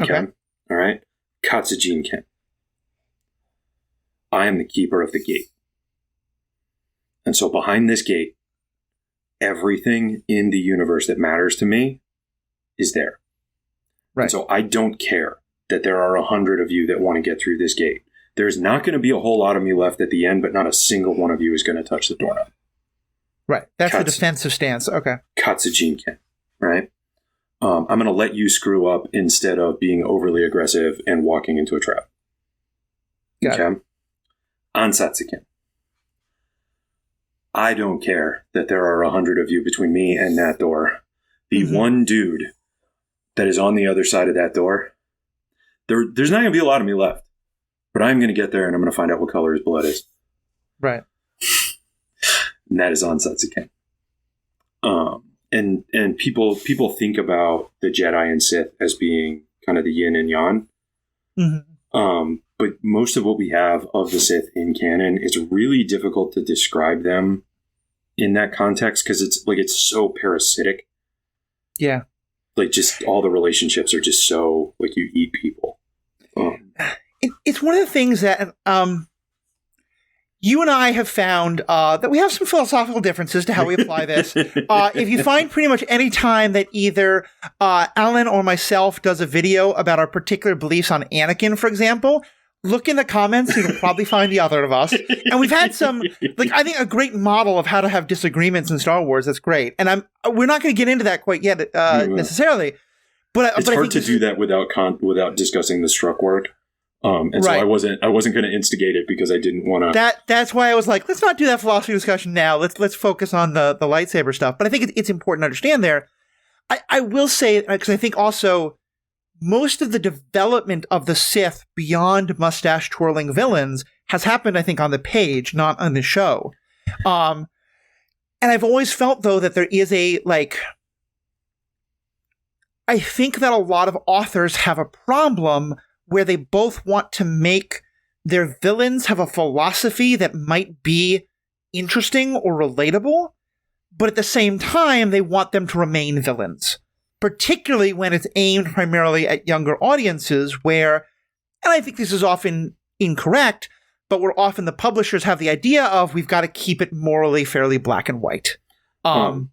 Okay. All right. Katsujin Ken. I am the keeper of the gate. And so behind this gate, everything in the universe that matters to me is there. Right. And so I don't care that there are 100 of you that want to get through this gate. There's not going to be a whole lot of me left at the end, but not a single one of you is going to touch the doorknob. Right. That's the defensive stance. Okay. Katsujin Ken. Right. I'm going to let you screw up instead of being overly aggressive and walking into a trap. Got it. Ansatsu Ken. I don't care that there are 100 of you between me and that door. The one dude that is on the other side of that door, there's not going to be a lot of me left. But I'm going to get there and I'm going to find out what color his blood is. Right. And that is Ansatsu Ken. And people think about the Jedi and Sith as being kind of the yin and yang. But most of what we have of the Sith in canon, it's really difficult to describe them in that context because it's so parasitic. Yeah. Just all the relationships are just so you eat people. It's one of the things that you and I have found that we have some philosophical differences to how we apply this. If you find pretty much any time that either Alan or myself does a video about our particular beliefs on Anakin, for example, look in the comments. You can probably find the other of us. And we've had some, I think, a great model of how to have disagreements in Star Wars. That's great. And we're not going to get into that quite yet necessarily. But it's hard to do that without discussing the struck work. And so I wasn't going to instigate it because I didn't want to. That's why I was like, let's not do that philosophy discussion now. Let's focus on the lightsaber stuff. But I think it's important to understand there. I will say, because I think also most of the development of the Sith beyond mustache twirling villains has happened, I think, on the page, not on the show. And I've always felt though that there is I think that a lot of authors have a problem where they both want to make their villains have a philosophy that might be interesting or relatable, but at the same time, they want them to remain villains, particularly when it's aimed primarily at younger audiences where, and I think this is often incorrect, but where often the publishers have the idea of we've got to keep it morally fairly black and white. And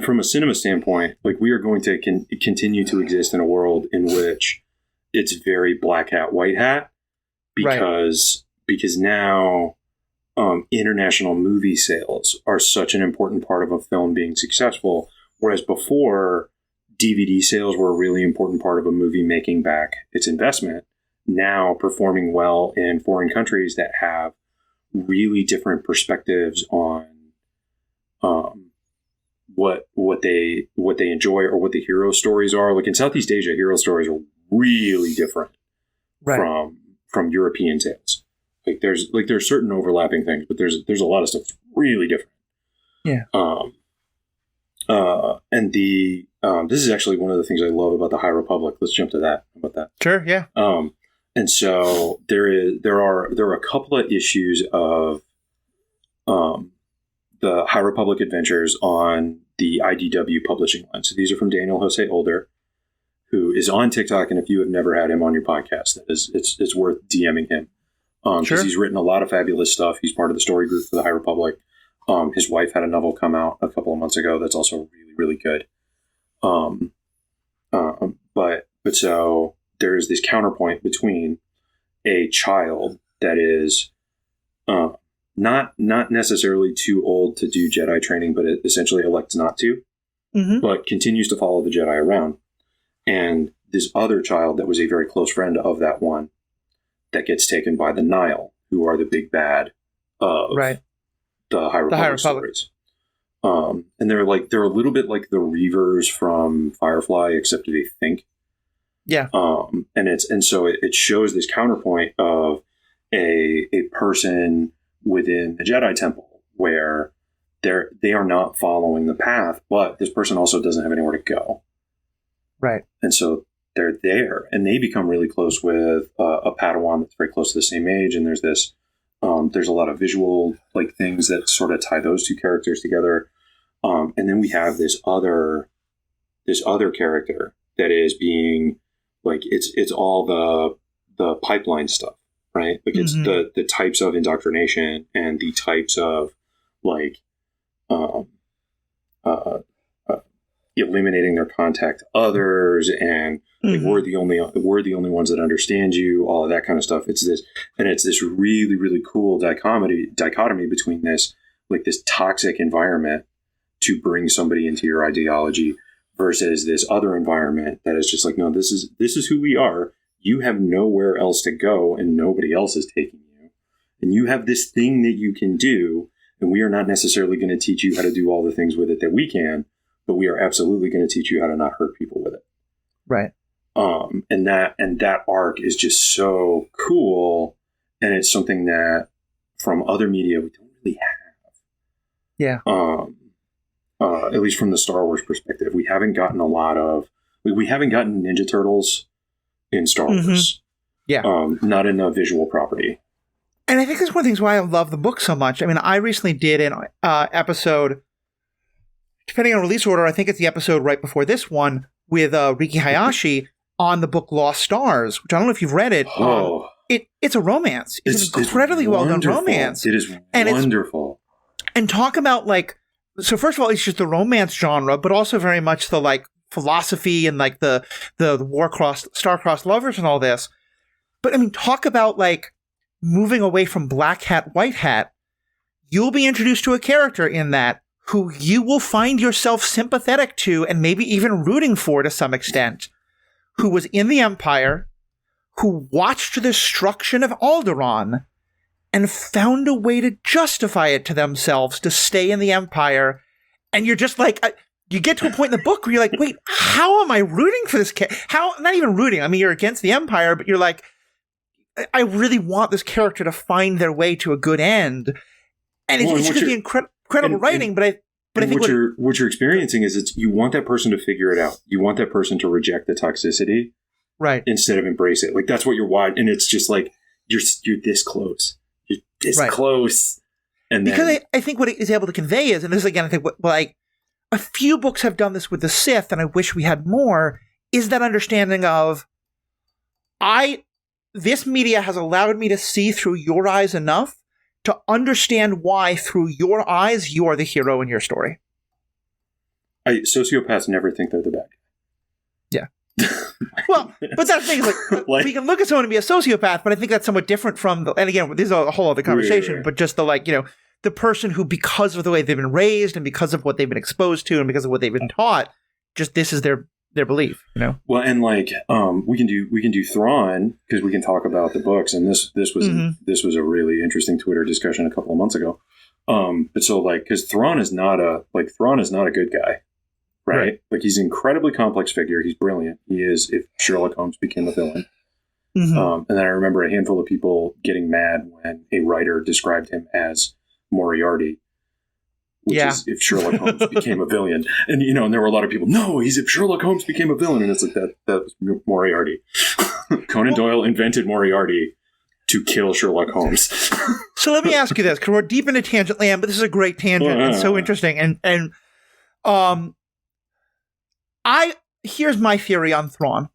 from a cinema standpoint, like we are going to continue to exist in a world in which it's very black hat, white hat, because now international movie sales are such an important part of a film being successful, whereas before DVD sales were a really important part of a movie making back its investment. Now performing well in foreign countries that have really different perspectives on what they enjoy or what the hero stories are. Like in Southeast Asia, hero stories are really different from European tales. There's certain overlapping things, but there's a lot of stuff that's really different. Yeah. And this is actually one of the things I love about the High Republic. Let's jump to that. How about that? Sure. Yeah. And so there are a couple of issues of the High Republic adventures on the IDW publishing line. So these are from Daniel Jose Older, who is on TikTok. And if you have never had him on your podcast, it's worth DMing him. Because he's written a lot of fabulous stuff. He's part of the story group for the High Republic. His wife had a novel come out a couple of months ago that's also really, really good. But so there's this counterpoint between a child that is not necessarily too old to do Jedi training, but it essentially elects not to, but continues to follow the Jedi around. And this other child that was a very close friend of that one that gets taken by the Nile, who are the big bad of the High Republic stories. And they're a little bit like the Reavers from Firefly, except they think. Yeah. And so it shows this counterpoint of a person within the Jedi Temple where they are not following the path, but this person also doesn't have anywhere to go. Right. And so they're there, and they become really close with a Padawan that's very close to the same age. And there's this, there's a lot of visual things that sort of tie those two characters together. And then we have this other character that is being it's all the pipeline stuff, right? It's the types of indoctrination and the types of eliminating their contact to others, and we're the only ones that understand you, all of that kind of stuff. It's this really, really cool dichotomy between this toxic environment to bring somebody into your ideology versus this other environment that is just no, this is who we are. You have nowhere else to go, and nobody else is taking you. And you have this thing that you can do, and we are not necessarily going to teach you how to do all the things with it that we can, but we are absolutely going to teach you how to not hurt people with it. Right. And that arc is just so cool, and it's something that from other media we don't really have. Yeah. At least from the Star Wars perspective, we haven't gotten a lot of. We haven't gotten Ninja Turtles in Star Wars. Yeah. Not in a visual property. And I think that's one of the things why I love the book so much. I mean, I recently did an episode, depending on release order, I think it's the episode right before this one, with Riki Hayashi on the book Lost Stars, which I don't know if you've read it. It's a romance. It's an incredibly well-done romance. It is wonderful. And talk about so first of all, it's just the romance genre, but also very much the philosophy and the star-crossed lovers and all this. But I mean, talk about moving away from black hat, white hat. You'll be introduced to a character in that who you will find yourself sympathetic to and maybe even rooting for to some extent, who was in the Empire, who watched the destruction of Alderaan and found a way to justify it to themselves to stay in the Empire. And you're just you get to a point in the book where you're wait, how am I rooting for this character? Not even rooting. I mean, you're against the Empire, but you're I really want this character to find their way to a good end. And it's going to be incredible writing, but I think what you're experiencing is you want that person to figure it out. You want that person to reject the toxicity, right? Instead of embrace it. That's what you're watching, and it's just you're this close. You're this close, and because I think what it is able to convey is, and this is again, I think a few books have done this with the Sith, and I wish we had more, is that understanding of, this media has allowed me to see through your eyes enough to understand why, through your eyes, you are the hero in your story. Sociopaths never think they're the bad guy. Yeah. Well, but that's the thing, like, we can look at someone and be a sociopath, but I think that's somewhat different from and again, this is a whole other conversation, right. But just the person who, because of the way they've been raised and because of what they've been exposed to and because of what they've been taught, just this is their belief, Well, and we can do Thrawn, because we can talk about the books, and this was a really interesting Twitter discussion a couple of months ago. But so because Thrawn is not a good guy. Right? Like, he's an incredibly complex figure. He's brilliant. He is, if Sherlock Holmes became a villain. And then I remember a handful of people getting mad when a writer described him as Moriarty, which is if Sherlock Holmes became a villain. And, and there were a lot of people, no, he's if Sherlock Holmes became a villain. And it's like, that was Moriarty. Conan Doyle invented Moriarty to kill Sherlock Holmes. So let me ask you this, because we're deep into tangent land, but this is a great tangent. It's so interesting. And here's my theory on Thrawn.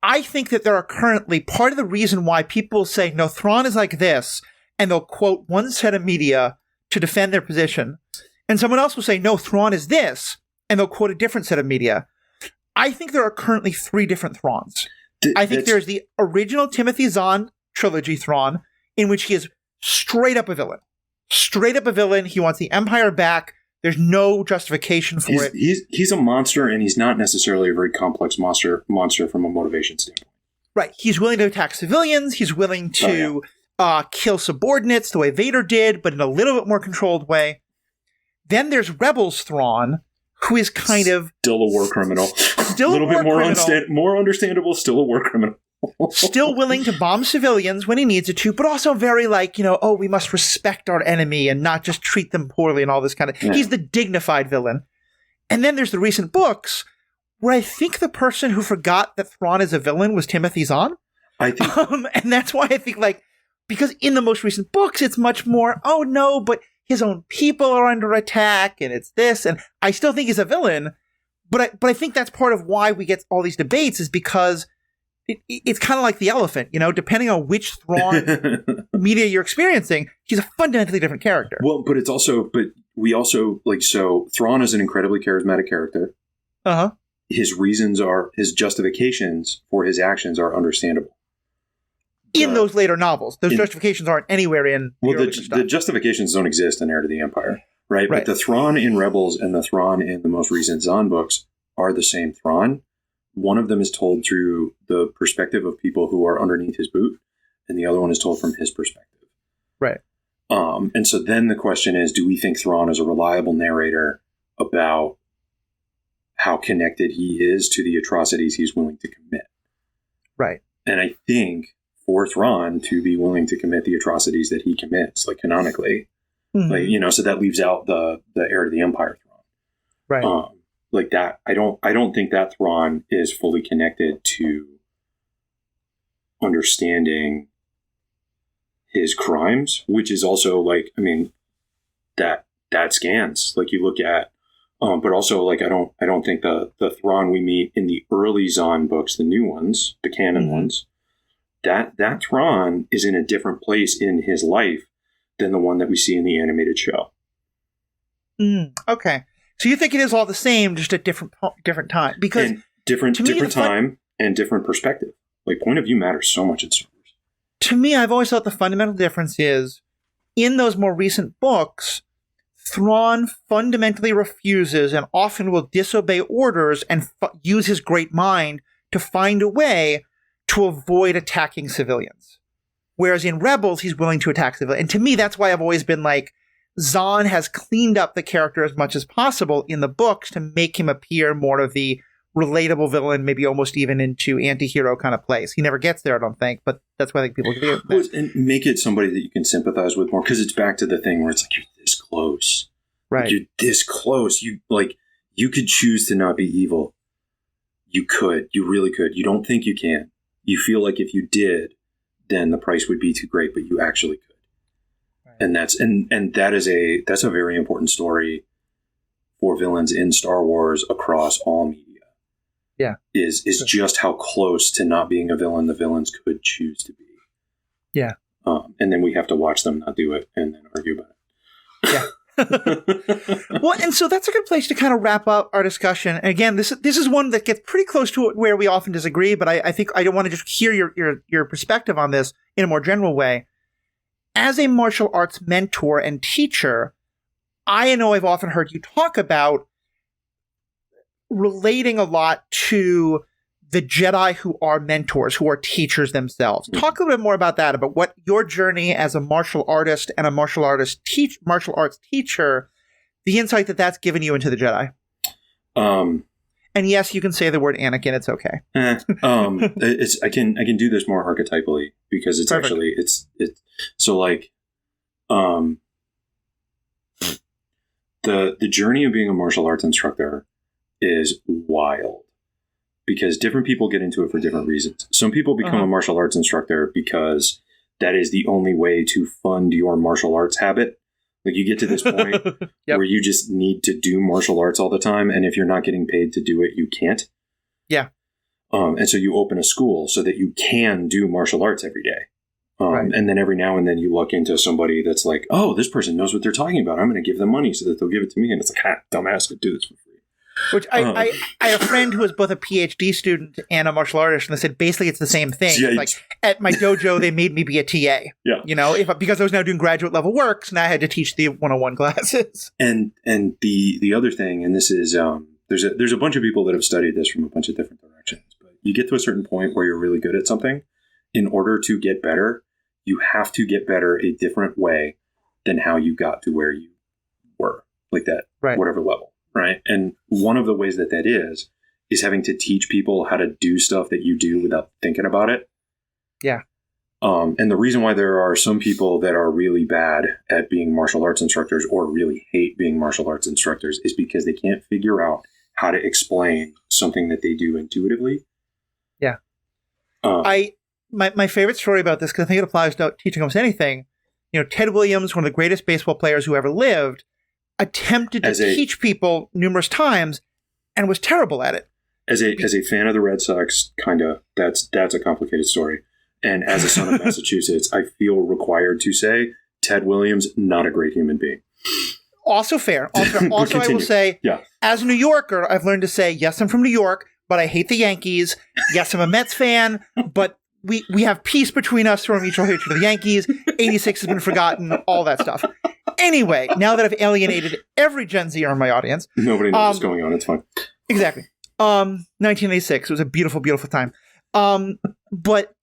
I think that there are currently part of the reason why people say, no, Thrawn is like this, and they'll quote one set of media to defend their position. And someone else will say, no, Thrawn is this, and they'll quote a different set of media. I think there are currently 3 different Thrawns. I think there's the original Timothy Zahn trilogy Thrawn, in which he is straight up a villain. Straight up a villain. He wants the Empire back. There's no justification for it. He's a monster, and he's not necessarily a very complex monster from a motivation standpoint. Right. He's willing to attack civilians. He's willing to kill subordinates the way Vader did, but in a little bit more controlled way. Then there's Rebels Thrawn, who is kind of... Still a war criminal. Still a little bit criminal. more understandable, still a war criminal. Still willing to bomb civilians when he needs it to, but also very we must respect our enemy and not just treat them poorly and all this kind of... Yeah. He's the dignified villain. And then there's the recent books where I think the person who forgot that Thrawn is a villain was Timothy Zahn. I think... and that's why I think, because in the most recent books, it's much more, oh no, but his own people are under attack and it's this, and I still think he's a villain, but I think that's part of why we get all these debates is because it's kind of like the elephant, depending on which Thrawn media you're experiencing, he's a fundamentally different character. Well, but we also, so Thrawn is an incredibly charismatic character. Uh-huh. His justifications for his actions are understandable. In those later novels. Those justifications aren't anywhere in the justifications don't exist in Heir to the Empire, right? But the Thrawn in Rebels and the Thrawn in the most recent Zahn books are the same Thrawn. One of them is told through the perspective of people who are underneath his boot, and the other one is told from his perspective. Right. And so then the question is, do we think Thrawn is a reliable narrator about how connected he is to the atrocities he's willing to commit? Right. And I think for Thrawn to be willing to commit the atrocities that he commits, canonically, so that leaves out the Heir to the Empire Thrawn. Right. That, I don't think that Thrawn is fully connected to understanding his crimes, which is also that scans. You look at, but also I don't think the Thrawn we meet in the early Zahn books, the new ones, the canon ones, that Thrawn is in a different place in his life than the one that we see in the animated show. Okay. So you think it is all the same, just at different time? Because and different time and different perspective. Point of view matters so much in Star Wars. To me, I've always thought the fundamental difference is, in those more recent books, Thrawn fundamentally refuses and often will disobey orders and use his great mind to find a way to avoid attacking civilians. Whereas in Rebels, he's willing to attack civilians. And to me, that's why I've always been Zahn has cleaned up the character as much as possible in the books to make him appear more of the relatable villain, maybe almost even into anti-hero kind of place. He never gets there, I don't think, but that's why I think people do it. And make it somebody that you can sympathize with more, because it's back to the thing where it's you're this close. Right. You're this close. You could choose to not be evil. You could. You really could. You don't think you can. You feel like if you did, then the price would be too great, but you actually could. And that's a very important story for villains in Star Wars across all media. Yeah. Is just how close to not being a villain the villains could choose to be. Yeah. And then we have to watch them not do it and then argue about it. Yeah. Well, and so that's a good place to kind of wrap up our discussion. And again, this is one that gets pretty close to where we often disagree, but I think I don't want to just hear your perspective on this in a more general way. As a martial arts mentor and teacher, I know I've often heard you talk about relating a lot to the Jedi who are mentors, who are teachers themselves. Talk a little bit more about that, about what your journey as a martial artist and a martial arts teacher, the insight that's given you into the Jedi. And yes, you can say the word Anakin. It's okay. I can do this more archetypally because it's Perfect. actually so like the journey of being a martial arts instructor is wild because different people get into it for different reasons. Some people become a martial arts instructor because that is the only way to fund your martial arts habit. Like you get to this point Yep. where you just need to do martial arts all the time. And if you're not getting paid to do it, you can't. Yeah. And so you open a school so that you can do martial arts every day. Right. And then every now and then you look into somebody that's like, oh, this person knows what they're talking about. I'm going to give them money so that they'll give it to me. And it's like, dumbass, could do this for free. Which I have a friend who was both a PhD student and a martial artist, and they said basically it's the same thing. Yeah, like at my dojo, they made me be a TA. Yeah. You know, because I was now doing graduate level work, so now I had to teach the 101 classes. And the other thing, and this is there's a bunch of people that have studied this from a bunch of different directions, but you get to a certain point where you're really good at something. In order to get better, you have to get better a different way than how you got to where you were, like that, Right. whatever level. Right. And one of the ways that is having to teach people how to do stuff that you do without thinking about it. Yeah. And the reason why there are some people that are really bad at being martial arts instructors or really hate being martial arts instructors is because they can't figure out how to explain something that they do intuitively. Yeah. My favorite story about this, because I think it applies to teaching almost anything, Ted Williams, one of the greatest baseball players who ever lived, attempted to teach people numerous times and was terrible at it. As a fan of the Red Sox, that's a complicated story. And as a son of Massachusetts, I feel required to say Ted Williams, not a great human being. Also fair. Also I will say, as a New Yorker, I've learned to say, yes, I'm from New York, but I hate the Yankees. Yes, I'm a Mets fan, but we have peace between us from mutual hatred of the Yankees. 86 has been forgotten, all that stuff. Anyway, now that I've alienated every Gen Zer in my audience. Nobody knows what's going on. It's fine. Exactly. 1986. It was a beautiful, beautiful time. But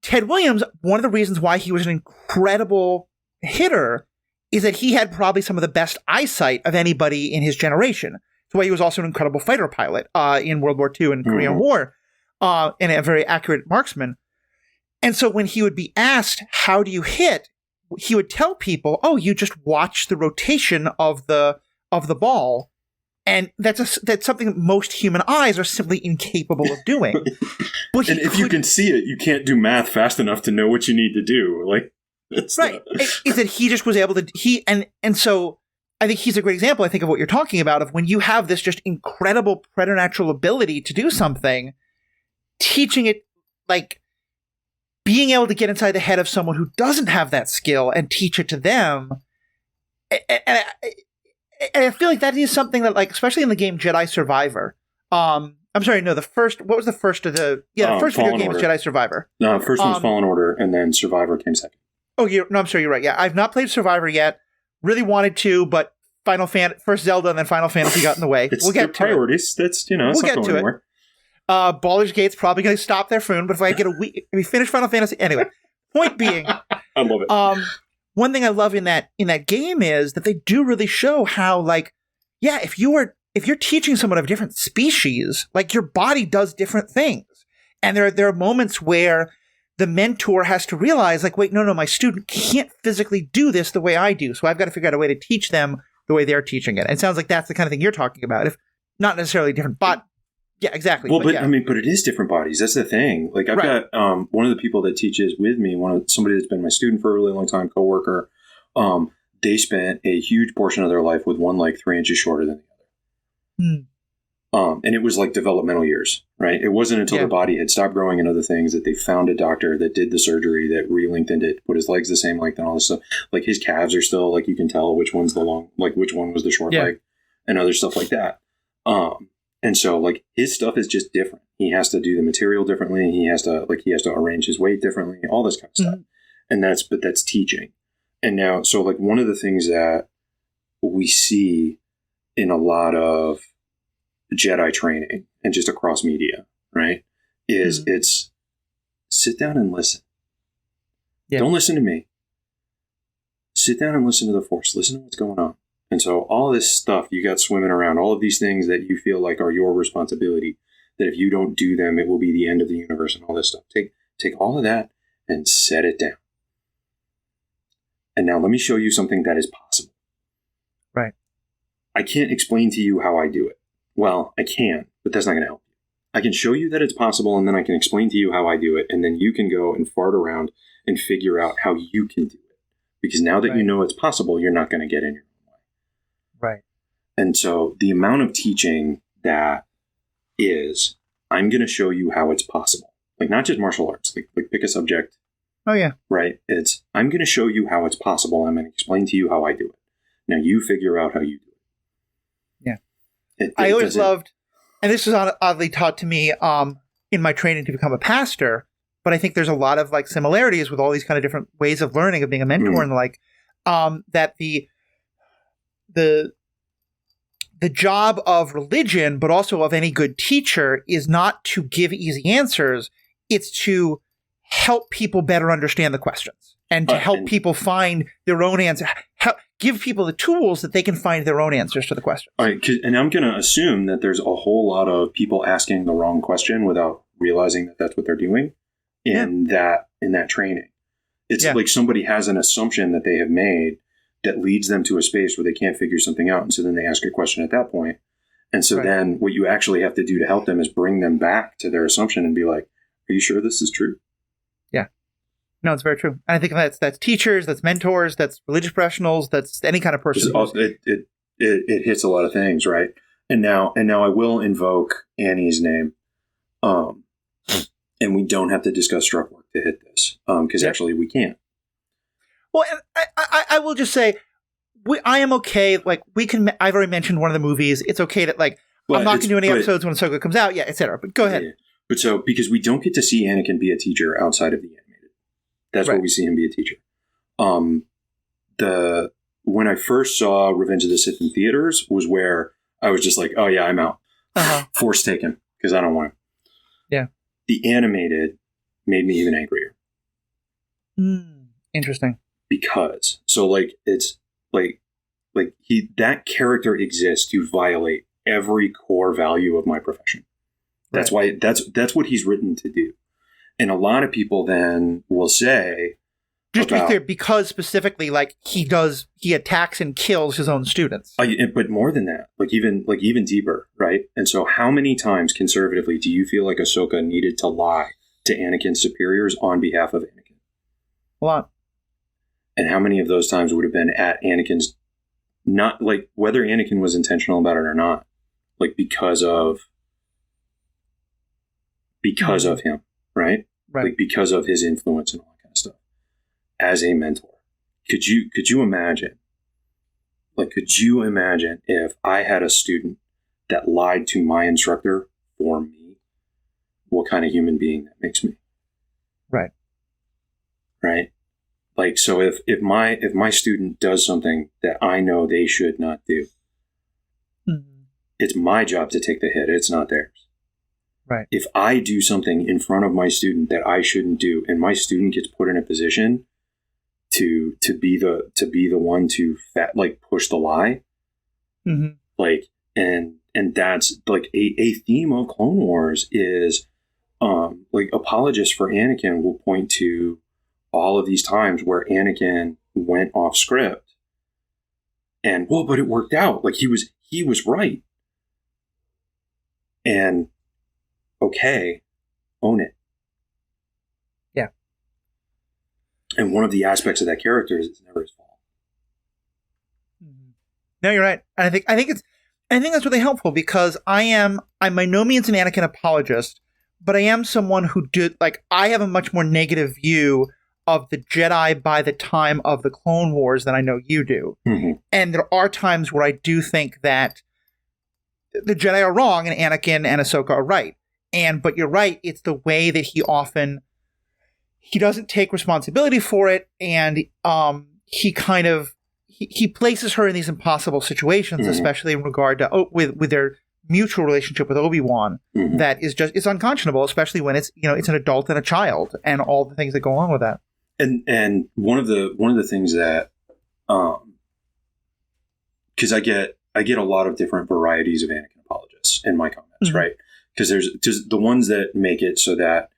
Ted Williams, one of the reasons why he was an incredible hitter is that he had probably some of the best eyesight of anybody in his generation. That's why he was also an incredible fighter pilot in World War II and Korean War, and a very accurate marksman. And so when he would be asked, how do you hit? He would tell people, oh, you just watch the rotation of the ball. And that's something most human eyes are simply incapable of doing. But and if you can see it, you can't do math fast enough to know what you need to do. Like, right. Is that he just was able to, and so I think he's a great example, I think, of what you're talking about, of when you have this just incredible preternatural ability to do something, teaching it, like being able to get inside the head of someone who doesn't have that skill and teach it to them. And I feel like that is something that, like, especially in the game Jedi Survivor. I'm sorry, no, what was the first of the first video game is Jedi Survivor. No, first one was Fallen Order, and then Survivor came second. Oh, I'm sure you're right. Yeah, I've not played Survivor yet. Really wanted to, but first Zelda and then Final Fantasy got in the way. We'll get to priorities. That's it's we'll not get going to anywhere. It. Baldur's Gate's probably going to stop there soon, but if I get a week, if we finish Final Fantasy anyway. Point being, I love it. One thing I love in that game is that they do really show how, like, yeah, if you're teaching someone of a different species, like, your body does different things, and there are moments where the mentor has to realize, like, wait, no, my student can't physically do this the way I do, so I've got to figure out a way to teach them the way they're teaching it. It sounds like that's the kind of thing you're talking about, if not necessarily different, but yeah, exactly. Well, but it is different bodies. That's the thing. Like, I've got one of the people that teaches with me, somebody that's been my student for a really long time, coworker. they spent a huge portion of their life with one leg 3 inches shorter than the other. And it was like developmental years, right? It wasn't until their body had stopped growing and other things that they found a doctor that did the surgery that re-lengthened it, put his legs the same length and all this stuff. Like his calves are still like, you can tell which one's the long, like which one was the short leg and other stuff like that. And so like his stuff is just different. He has to do the material differently. He has to arrange his weight differently, all this kind of stuff. And that's teaching. And now, so like one of the things that we see in a lot of Jedi training and just across media, right, is it's sit down and listen. Don't listen to me. Sit down and listen to the Force. Listen to what's going on. And so all this stuff you got swimming around, all of these things that you feel like are your responsibility, that if you don't do them, it will be the end of the universe and all this stuff. Take all of that and set it down. And now let me show you something that is possible. Right. I can't explain to you how I do it. Well, I can, but that's not going to help you. I can show you that it's possible, and then I can explain to you how I do it, and then you can go and fart around and figure out how you can do it. Because now that you know it's possible, you're not going to get in your own way. Right. And so the amount of teaching that is, I'm going to show you how it's possible. Like not just martial arts, like pick a subject. Oh, yeah. Right. It's, I'm going to show you how it's possible. I'm going to explain to you how I do it. Now you figure out how you do it. I always loved, and this was oddly taught to me in my training to become a pastor, but I think there's a lot of like similarities with all these kind of different ways of learning, of being a mentor and like that the job of religion, but also of any good teacher, is not to give easy answers. It's to help people better understand the questions and to help people find their own answer. Give people the tools that they can find their own answers to the questions. All right, and I'm going to assume that there's a whole lot of people asking the wrong question without realizing that that's what they're doing in that training. It's like somebody has an assumption that they have made that leads them to a space where they can't figure something out, and so then they ask a question at that point. And so then what you actually have to do to help them is bring them back to their assumption and be like, "Are you sure this is true?" No, it's very true. And I think that's teachers, that's mentors, that's religious professionals, that's any kind of person. It hits a lot of things, right? And now I will invoke Annie's name, and we don't have to discuss struck work to hit this, because actually we can't. Well, I will just say, I am okay. Like I've already mentioned one of the movies. It's okay that I'm not going to do any episodes when Ahsoka comes out, etc. But go ahead. Yeah. But so because we don't get to see Anakin be a teacher outside of the animated. That's where we see him be a teacher. When I first saw Revenge of the Sith in theaters was where I was just like, oh yeah, I'm out. Force taken, because I don't want him. Yeah. The animated made me even angrier. Interesting. Because it's that character exists to violate every core value of my profession. That's why that's what he's written to do. And a lot of people then will say, just to be clear, because specifically, he attacks and kills his own students. But more than that, even deeper, right? And so, how many times conservatively do you feel like Ahsoka needed to lie to Anakin's superiors on behalf of Anakin? A lot. And how many of those times would have been at Anakin's, not like whether Anakin was intentional about it or not, because of him. Right? Because of his influence and all that kind of stuff. As a mentor, could you imagine? Could you imagine if I had a student that lied to my instructor for me? What kind of human being that makes me? Right. So if my student does something that I know they should not do, it's my job to take the hit. It's not theirs. Right. If I do something in front of my student that I shouldn't do, and my student gets put in a position to be the one to push the lie, and that's a theme of Clone Wars is apologists for Anakin will point to all of these times where Anakin went off script, and but it worked out. He was right, and. Okay, own it. Yeah. And one of the aspects of that character is it's never his fault. No, you're right. And I think that's really helpful because I'm by no means an Anakin apologist, but I am someone who I have a much more negative view of the Jedi by the time of the Clone Wars than I know you do. Mm-hmm. And there are times where I do think that the Jedi are wrong and Anakin and Ahsoka are right. But you're right, it's the way that he doesn't take responsibility for it, and he places her in these impossible situations, mm-hmm. especially in regard to with their mutual relationship with Obi-Wan, mm-hmm. that is it's unconscionable, especially when it's an adult and a child and all the things that go along with that. And one of the things that because I get a lot of different varieties of Anakin apologists in my comments, mm-hmm. right? Because there's just the ones that make it so that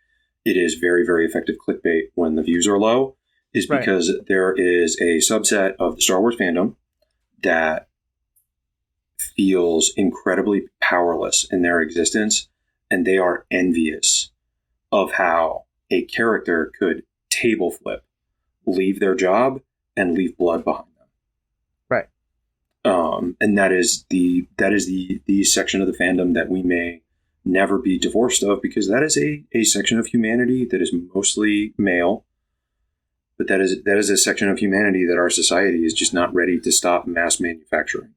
it is very, very effective clickbait when the views are low is because there is a subset of the Star Wars fandom that feels incredibly powerless in their existence, and they are envious of how a character could table flip, leave their job, and leave blood behind them. Right. And that is the section of the fandom that we may never be divorced of, because that is a section of humanity that is mostly male, but that is a section of humanity that our society is just not ready to stop mass manufacturing.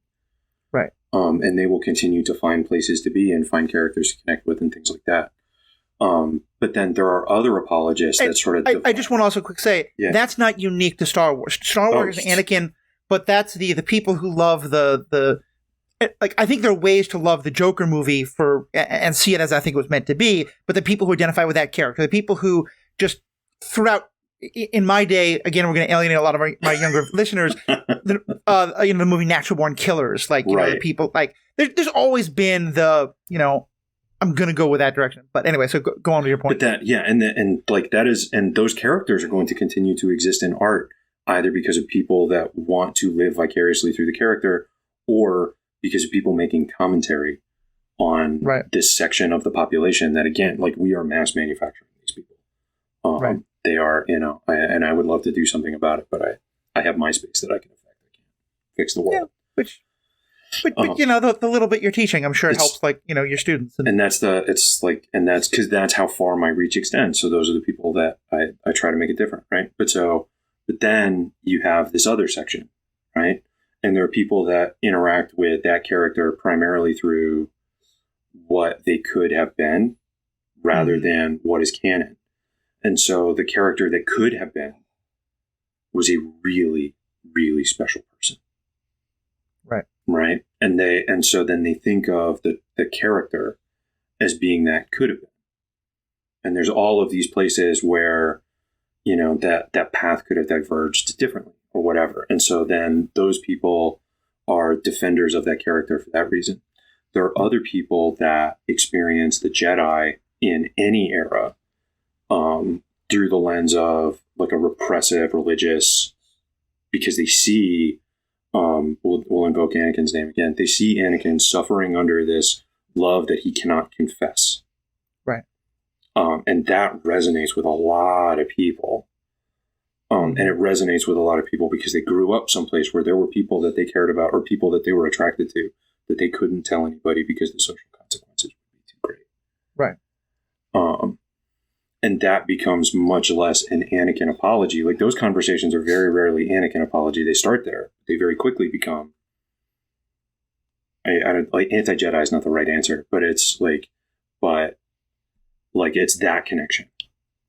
Right. And they will continue to find places to be and find characters to connect with and things like that. But then there are other apologists that sort of... I just want to also quick say, that's not unique to Star Wars. Star Wars is Anakin, but that's the people who love the I think there are ways to love the Joker movie and see it as I think it was meant to be, but the people who identify with that character, the people who just throughout, in my day, again, we're going to alienate a lot of my younger listeners, the movie Natural Born Killers, the people, there's always been I'm going to go with that direction. But anyway, so go on to your point. But and those characters are going to continue to exist in art, either because of people that want to live vicariously through the character, or because of people making commentary on this section of the population that, again, we are mass manufacturing these people. They are, and I would love to do something about it, but I have my space that I can affect. I can't fix the world. Yeah, but the little bit you're teaching, I'm sure it helps, your students. And that's because that's how far my reach extends. So those are the people that I try to make it different, right? But then you have this other section, right? And there are people that interact with that character primarily through what they could have been rather than what is canon. And so the character that could have been was a really, really special person. Right. Right. And so then they think of the character as being that could have been. And there's all of these places where, that path could have diverged differently or whatever. And so then those people are defenders of that character for that reason. There are other people that experience the Jedi in any era through the lens of a repressive religious, because they see, we'll invoke Anakin's name again. They see Anakin suffering under this love that he cannot confess. Right. And that resonates with a lot of people. And it resonates with a lot of people because they grew up someplace where there were people that they cared about or people that they were attracted to that they couldn't tell anybody because the social consequences would be too great. Right. And that becomes much less an Anakin apology. Those conversations are very rarely Anakin apology. They start there. They very quickly become, anti-Jedi is not the right answer, but it's it's that connection.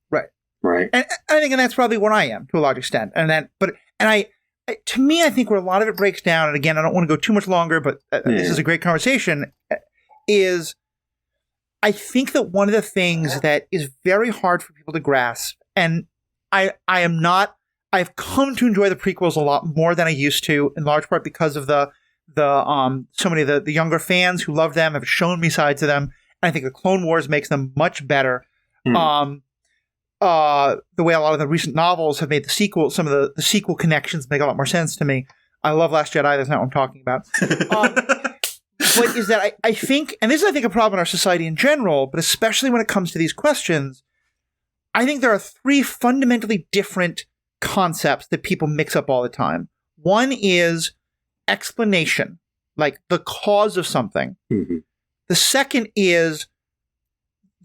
Right. Right. And I think, and that's probably where I am to a large extent. To me, I think where a lot of it breaks down, and again, I don't want to go too much longer, but this is a great conversation, is I think that one of the things that is very hard for people to grasp, and I've come to enjoy the prequels a lot more than I used to, in large part because of so many of the younger fans who love them have shown me sides of them. And I think the Clone Wars makes them much better. The way a lot of the recent novels have made the sequel, some of the sequel connections make a lot more sense to me. I love Last Jedi. That's not what I'm talking about. But is that I think, and this is, I think, a problem in our society in general, but especially when it comes to these questions, I think there are three fundamentally different concepts that people mix up all the time. One is explanation, like the cause of something. Mm-hmm. The second is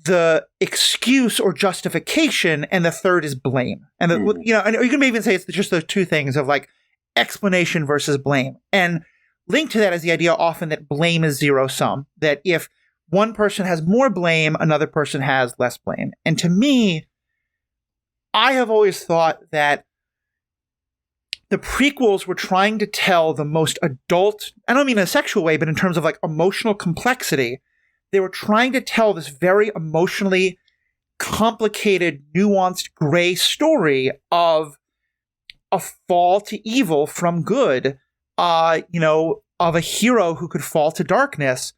the excuse or justification, and the third is blame. And and you can even say it's just those two things of like explanation versus blame. And linked to that is the idea often that blame is zero sum. That if one person has more blame, another person has less blame. And to me, I have always thought that the prequels were trying to tell the most adult, I don't mean in a sexual way, but in terms of like emotional complexity, they were trying to tell this very emotionally complicated, nuanced, gray story of a fall to evil from good, of a hero who could fall to darkness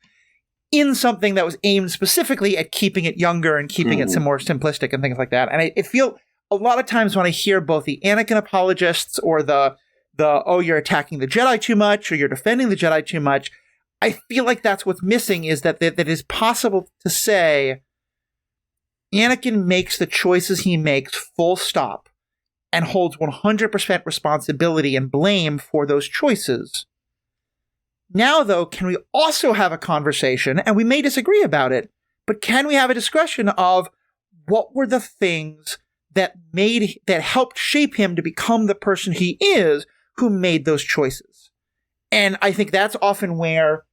in something that was aimed specifically at keeping it younger and keeping it some more simplistic and things like that. And I feel a lot of times when I hear both the Anakin apologists or the oh, you're attacking the Jedi too much or you're defending the Jedi too much, I feel like that's what's missing, is that it is possible to say Anakin makes the choices he makes full stop and holds 100% responsibility and blame for those choices. Now, though, can we also have a conversation, and we may disagree about it, but can we have a discussion of what were the things that helped shape him to become the person he is, who made those choices? And I think that's often where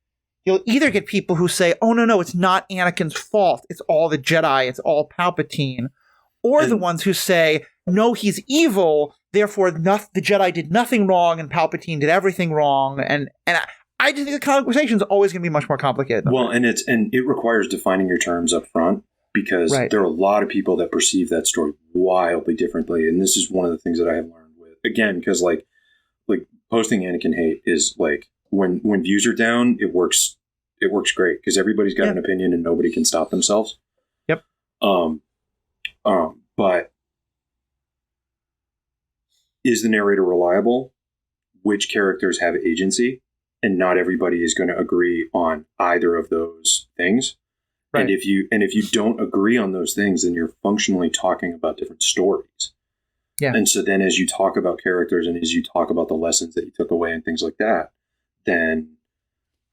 you'll either get people who say, oh, no, it's not Anakin's fault. It's all the Jedi. It's all Palpatine. Or the ones who say, no, he's evil. Therefore, the Jedi did nothing wrong and Palpatine did everything wrong. And I just think the conversation is always going to be much more complicated. Well, and it requires defining your terms up front, because there are a lot of people that perceive that story wildly differently. And this is one of the things that I have learned with, again, because like posting Anakin hate is like, when views are down, it works great because everybody's got an opinion and nobody can stop themselves. Yep. But is the narrator reliable? Which characters have agency? And not everybody is going to agree on either of those things. Right. And if you don't agree on those things, then you're functionally talking about different stories. Yeah. And so then as you talk about characters and as you talk about the lessons that you took away and things like that, then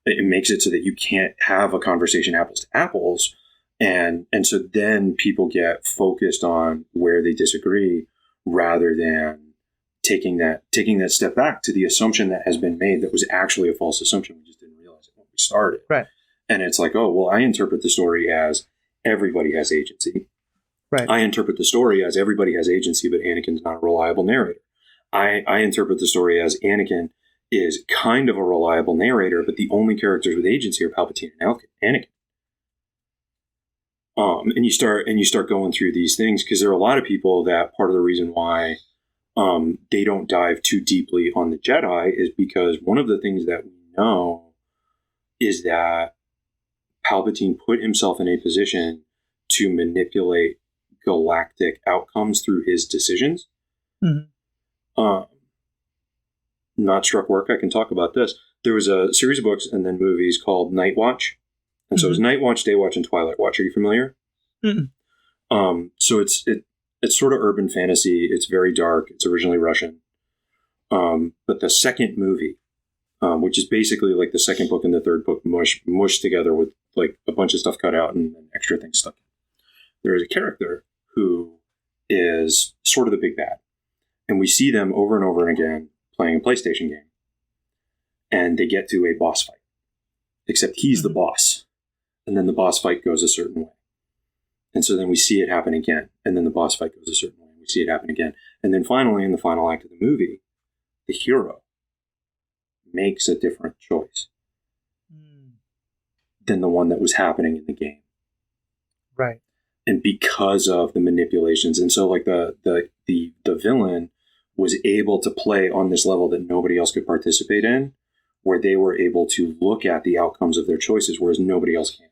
it makes it so that you can't have a conversation apples to apples. And so then people get focused on where they disagree rather than taking that step back to the assumption that has been made that was actually a false assumption. We just didn't realize it when we started. Right. And it's like, oh, well, I interpret the story as everybody has agency. Right. I interpret the story as everybody has agency, but Anakin's not a reliable narrator. I interpret the story as Anakin is kind of a reliable narrator, but the only characters with agency are Palpatine and Anakin. And you start going through these things because there are a lot of people that part of the reason why they don't dive too deeply on the Jedi is because one of the things that we know is that Palpatine put himself in a position to manipulate galactic outcomes through his decisions. Mm-hmm. Not struck work. I can talk about this. There was a series of books and then movies called Night Watch. And so it was Night Watch, Day Watch, and Twilight Watch. Are you familiar? Mm-hmm. So it's sort of urban fantasy. It's very dark. It's originally Russian. But the second movie, which is basically like the second book and the third book mushed together with like a bunch of stuff cut out and extra things stuck in. There is a character who is sort of the big bad. And we see them over and over again playing a PlayStation game. And they get to a boss fight. Except he's the boss. And then the boss fight goes a certain way. And so then we see it happen again. And then the boss fight goes a certain way. And we see it happen again. And then finally, in the final act of the movie, the hero makes a different choice than the one that was happening in the game. Right. And because of the manipulations. And so like the villain was able to play on this level that nobody else could participate in, where they were able to look at the outcomes of their choices, whereas nobody else can.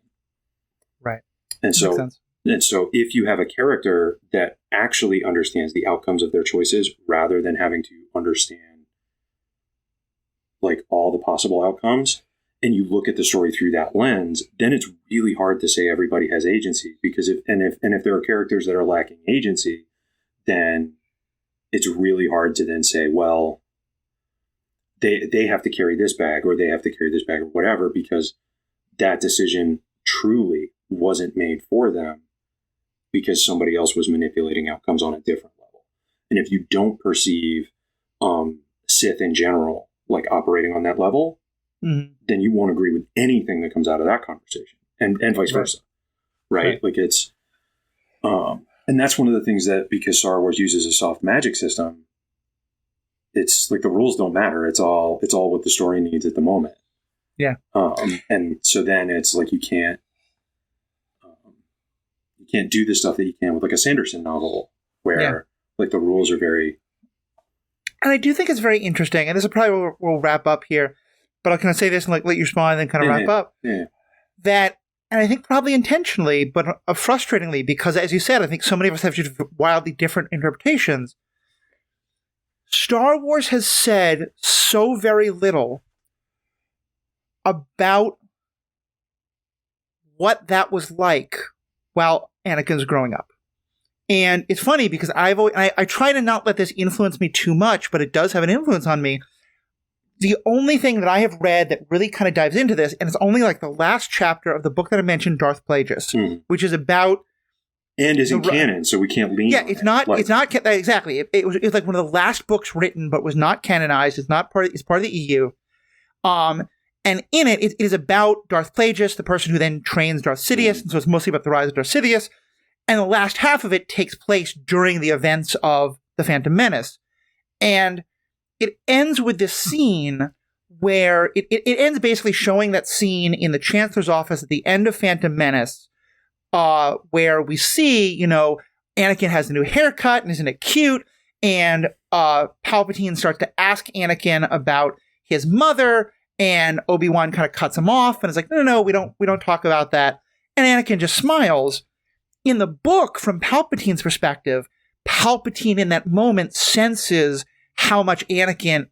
Right. And so if you have a character that actually understands the outcomes of their choices rather than having to understand like all the possible outcomes, and you look at the story through that lens, then it's really hard to say everybody has agency, because if there are characters that are lacking agency, then it's really hard to then say, well, they have to carry this bag or they have to carry this bag or whatever, because that decision truly wasn't made for them because somebody else was manipulating outcomes on a different level. And if you don't perceive Sith in general like operating on that level, then you won't agree with anything that comes out of that conversation, and vice versa, right? Like it's, and that's one of the things that, because Star Wars uses a soft magic system, it's like the rules don't matter. It's all what the story needs at the moment. Yeah. And so then it's like you can't do the stuff that you can with like a Sanderson novel, where like the rules are very. And I do think it's very interesting, and this is probably where we'll wrap up here, but I'll kind of say this and like let you respond and then kind of wrap up. Yeah. That, and I think probably intentionally, but frustratingly, because as you said, I think so many of us have just wildly different interpretations. Star Wars has said so very little about what that was like while Anakin's growing up. And it's funny because I try to not let this influence me too much, but it does have an influence on me. The only thing that I have read that really kind of dives into this, and it's only like the last chapter of the book that I mentioned, Darth Plagueis, which is about... And isn't canon, so we can't lean on it's not. It's not exactly. It was like one of the last books written, but was not canonized. It's not part. It's part of the EU. And in it is about Darth Plagueis, the person who then trains Darth Sidious, and so it's mostly about the rise of Darth Sidious. And the last half of it takes place during the events of The Phantom Menace. And it ends with this scene where it ends basically showing that scene in the Chancellor's office at the end of Phantom Menace, where we see, Anakin has a new haircut and isn't it cute? And Palpatine starts to ask Anakin about his mother, and Obi-Wan kind of cuts him off and is like, no, we don't talk about that. And Anakin just smiles. In the book, from Palpatine's perspective, Palpatine in that moment senses how much Anakin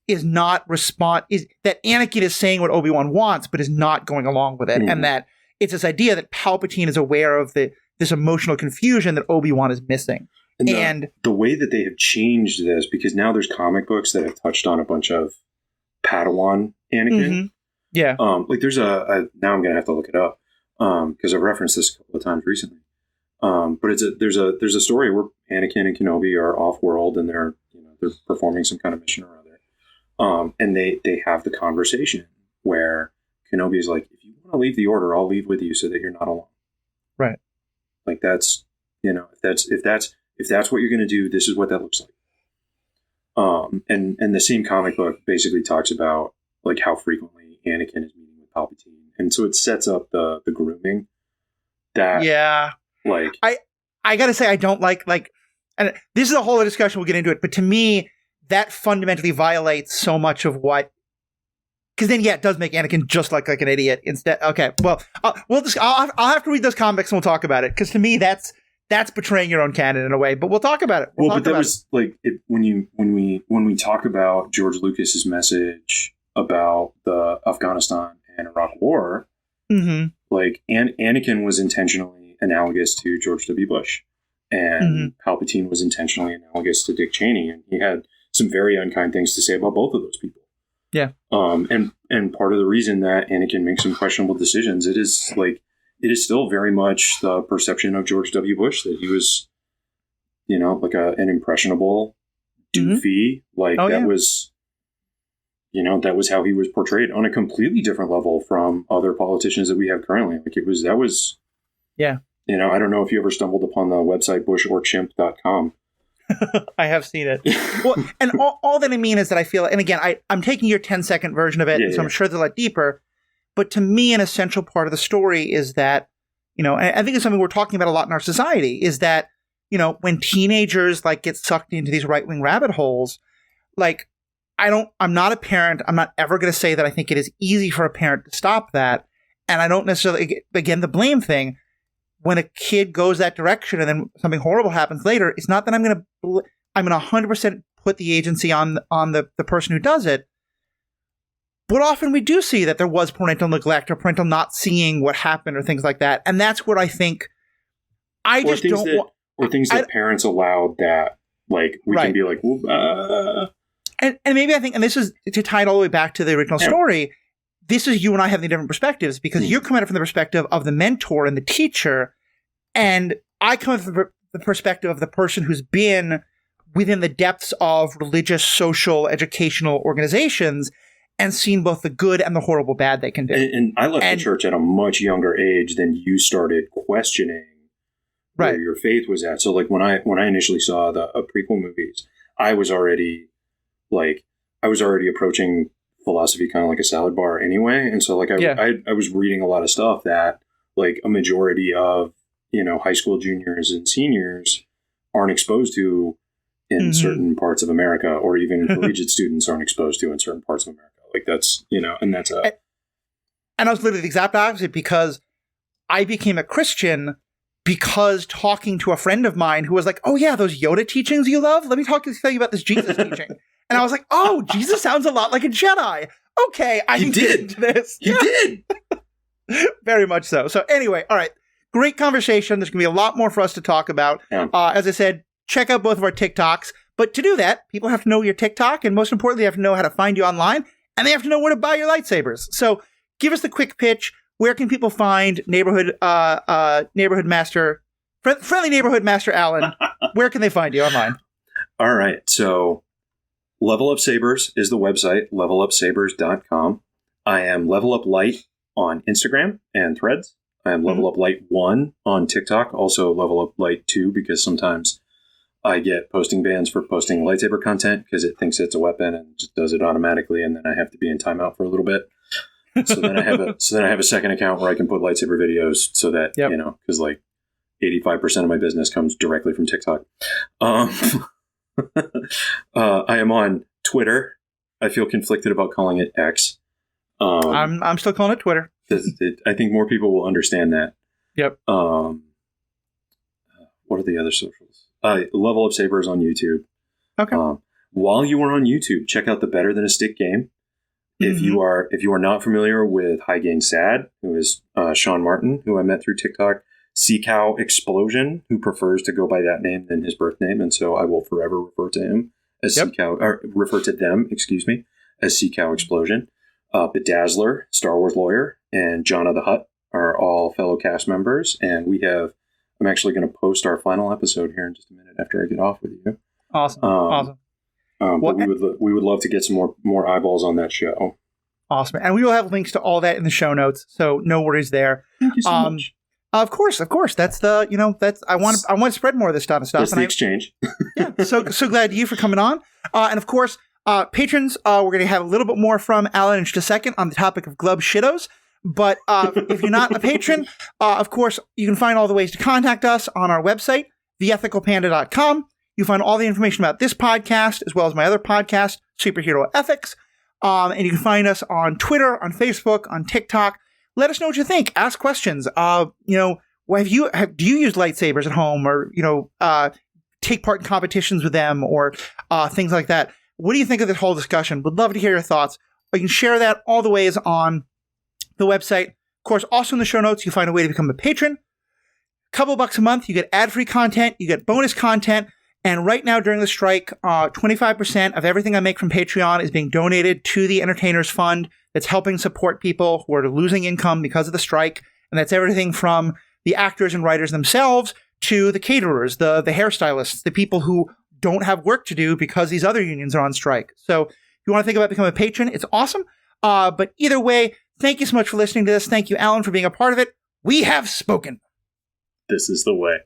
is not that Anakin is saying what Obi-Wan wants, but is not going along with it. And that it's this idea that Palpatine is aware of this emotional confusion that Obi-Wan is missing. And the way that they have changed this, because now there's comic books that have touched on a bunch of Padawan Anakin. Yeah. Like there's now I'm going to have to look it up. Because I've referenced this a couple of times recently. But there's a story where Anakin and Kenobi are off world and they're performing some kind of mission or other. And they have the conversation where Kenobi is like, if you want to leave the Order, I'll leave with you so that you're not alone. Right. Like that's, if that's what you're going to do, this is what that looks like. And the same comic book basically talks about like how frequently Anakin is meeting with Palpatine. And so it sets up the grooming that, like, I gotta say, I don't like, and this is a whole other discussion, we'll get into it, but to me, that fundamentally violates so much of what, because then, it does make Anakin just like an idiot instead. Okay, well, I'll have to read those comics and we'll talk about it, because to me, that's betraying your own canon in a way, but we'll talk about it. But that was, like, when we talk about George Lucas's message about the Afghanistan and Iraq War, like Anakin was intentionally analogous to George W. Bush, and Palpatine was intentionally analogous to Dick Cheney, and he had some very unkind things to say about both of those people. Yeah. And part of the reason that Anakin makes some questionable decisions, it is still very much the perception of George W. Bush that he was, like an impressionable doofy, was. That was how he was portrayed on a completely different level from other politicians that we have currently. Like I don't know if you ever stumbled upon the website bushorchimp.com. I have seen it. Well, and all that I mean is that I feel, and again, I'm taking your 10-second version of it, so I'm sure they're a lot deeper. But to me, an essential part of the story is that, and I think it's something we're talking about a lot in our society, is that, when teenagers get sucked into these right-wing rabbit holes, I'm not a parent. I'm not ever going to say that I think it is easy for a parent to stop that. And I don't necessarily, again, the blame thing, when a kid goes that direction and then something horrible happens later, it's not that I'm going to 100% put the agency on the person who does it. But often we do see that there was parental neglect or parental not seeing what happened or things like that. And that's what I think Or things that parents allowed that, we can be like, well, And maybe I think, and this is to tie it all the way back to the original story, this is you and I having different perspectives because you're coming at it from the perspective of the mentor and the teacher, and I come from the perspective of the person who's been within the depths of religious, social, educational organizations and seen both the good and the horrible bad they can do. And I left the church at a much younger age than you started questioning where your faith was at. So like when I initially saw the prequel movies, I was already approaching philosophy kind of like a salad bar anyway. And so like I was reading a lot of stuff that like a majority of, high school juniors and seniors aren't exposed to in certain parts of America, or even collegiate students aren't exposed to in certain parts of America. Like that's, and that's a... And I was literally the exact opposite because I became a Christian because talking to a friend of mine who was like, oh yeah, those Yoda teachings you love? Let me tell you about this Jesus teaching. And I was like, oh, Jesus sounds a lot like a Jedi. Okay, I can get into this. He did. Very much so. So anyway, all right. Great conversation. There's going to be a lot more for us to talk about. Yeah. As I said, check out both of our TikToks. But to do that, people have to know your TikTok, and most importantly, they have to know how to find you online, and they have to know where to buy your lightsabers. So give us the quick pitch. Where can people find friendly neighborhood master Alan? Where can they find you online? All right. So Level Up Sabers is the website, levelupsabers.com. I am Level Up Light on Instagram and Threads. I am Level Up Light 1 on TikTok, also Level Up Light 2, because sometimes I get posting bans for posting lightsaber content because it thinks it's a weapon and just does it automatically, and then I have to be in timeout for a little bit. So then I have a second account where I can put lightsaber videos so that, because like 85% of my business comes directly from TikTok. I am on Twitter. I feel conflicted about calling it X. I'm still calling it Twitter. I think more people will understand that. Yep. What are the other socials? Level Up Sabers on YouTube. Okay. While you are on YouTube, check out the Better Than a Stick game. If you are not familiar with High Gain Sad, who is Sean Martin, who I met through TikTok, Sea Cow Explosion, who prefers to go by that name than his birth name, and so I will forever refer to him as Sea Cow, or refer to them, as Sea Cow Explosion. Bedazzler, Star Wars Lawyer, and Jonna the Hutt are all fellow cast members, and I'm actually going to post our final episode here in just a minute after I get off with you. Awesome. Awesome. But we would love to get some more eyeballs on that show. Awesome. And we will have links to all that in the show notes, so no worries there. Thank you so much. Of course. That's I want to spread more of this type of stuff. It's the exchange. Yeah. So glad you for coming on. And of course, patrons, we're going to have a little bit more from Alan in just a second on the topic of glub shittos. But if you're not a patron, of course, you can find all the ways to contact us on our website, theethicalpanda.com. You find all the information about this podcast, as well as my other podcast, Superhero Ethics. And you can find us on Twitter, on Facebook, on TikTok. Let us know what you think. Ask questions. Do you use lightsabers at home, or take part in competitions with them, or things like that? What do you think of this whole discussion? Would love to hear your thoughts. You can share that all the ways on the website. Of course, also in the show notes, you find a way to become a patron. Couple bucks a month, you get ad-free content, you get bonus content. And right now during the strike, 25% of everything I make from Patreon is being donated to the Entertainers Fund that's helping support people who are losing income because of the strike. And that's everything from the actors and writers themselves to the caterers, the hairstylists, the people who don't have work to do because these other unions are on strike. So if you want to think about becoming a patron, it's awesome. But either way, thank you so much for listening to this. Thank you, Alan, for being a part of it. We have spoken. This is the way.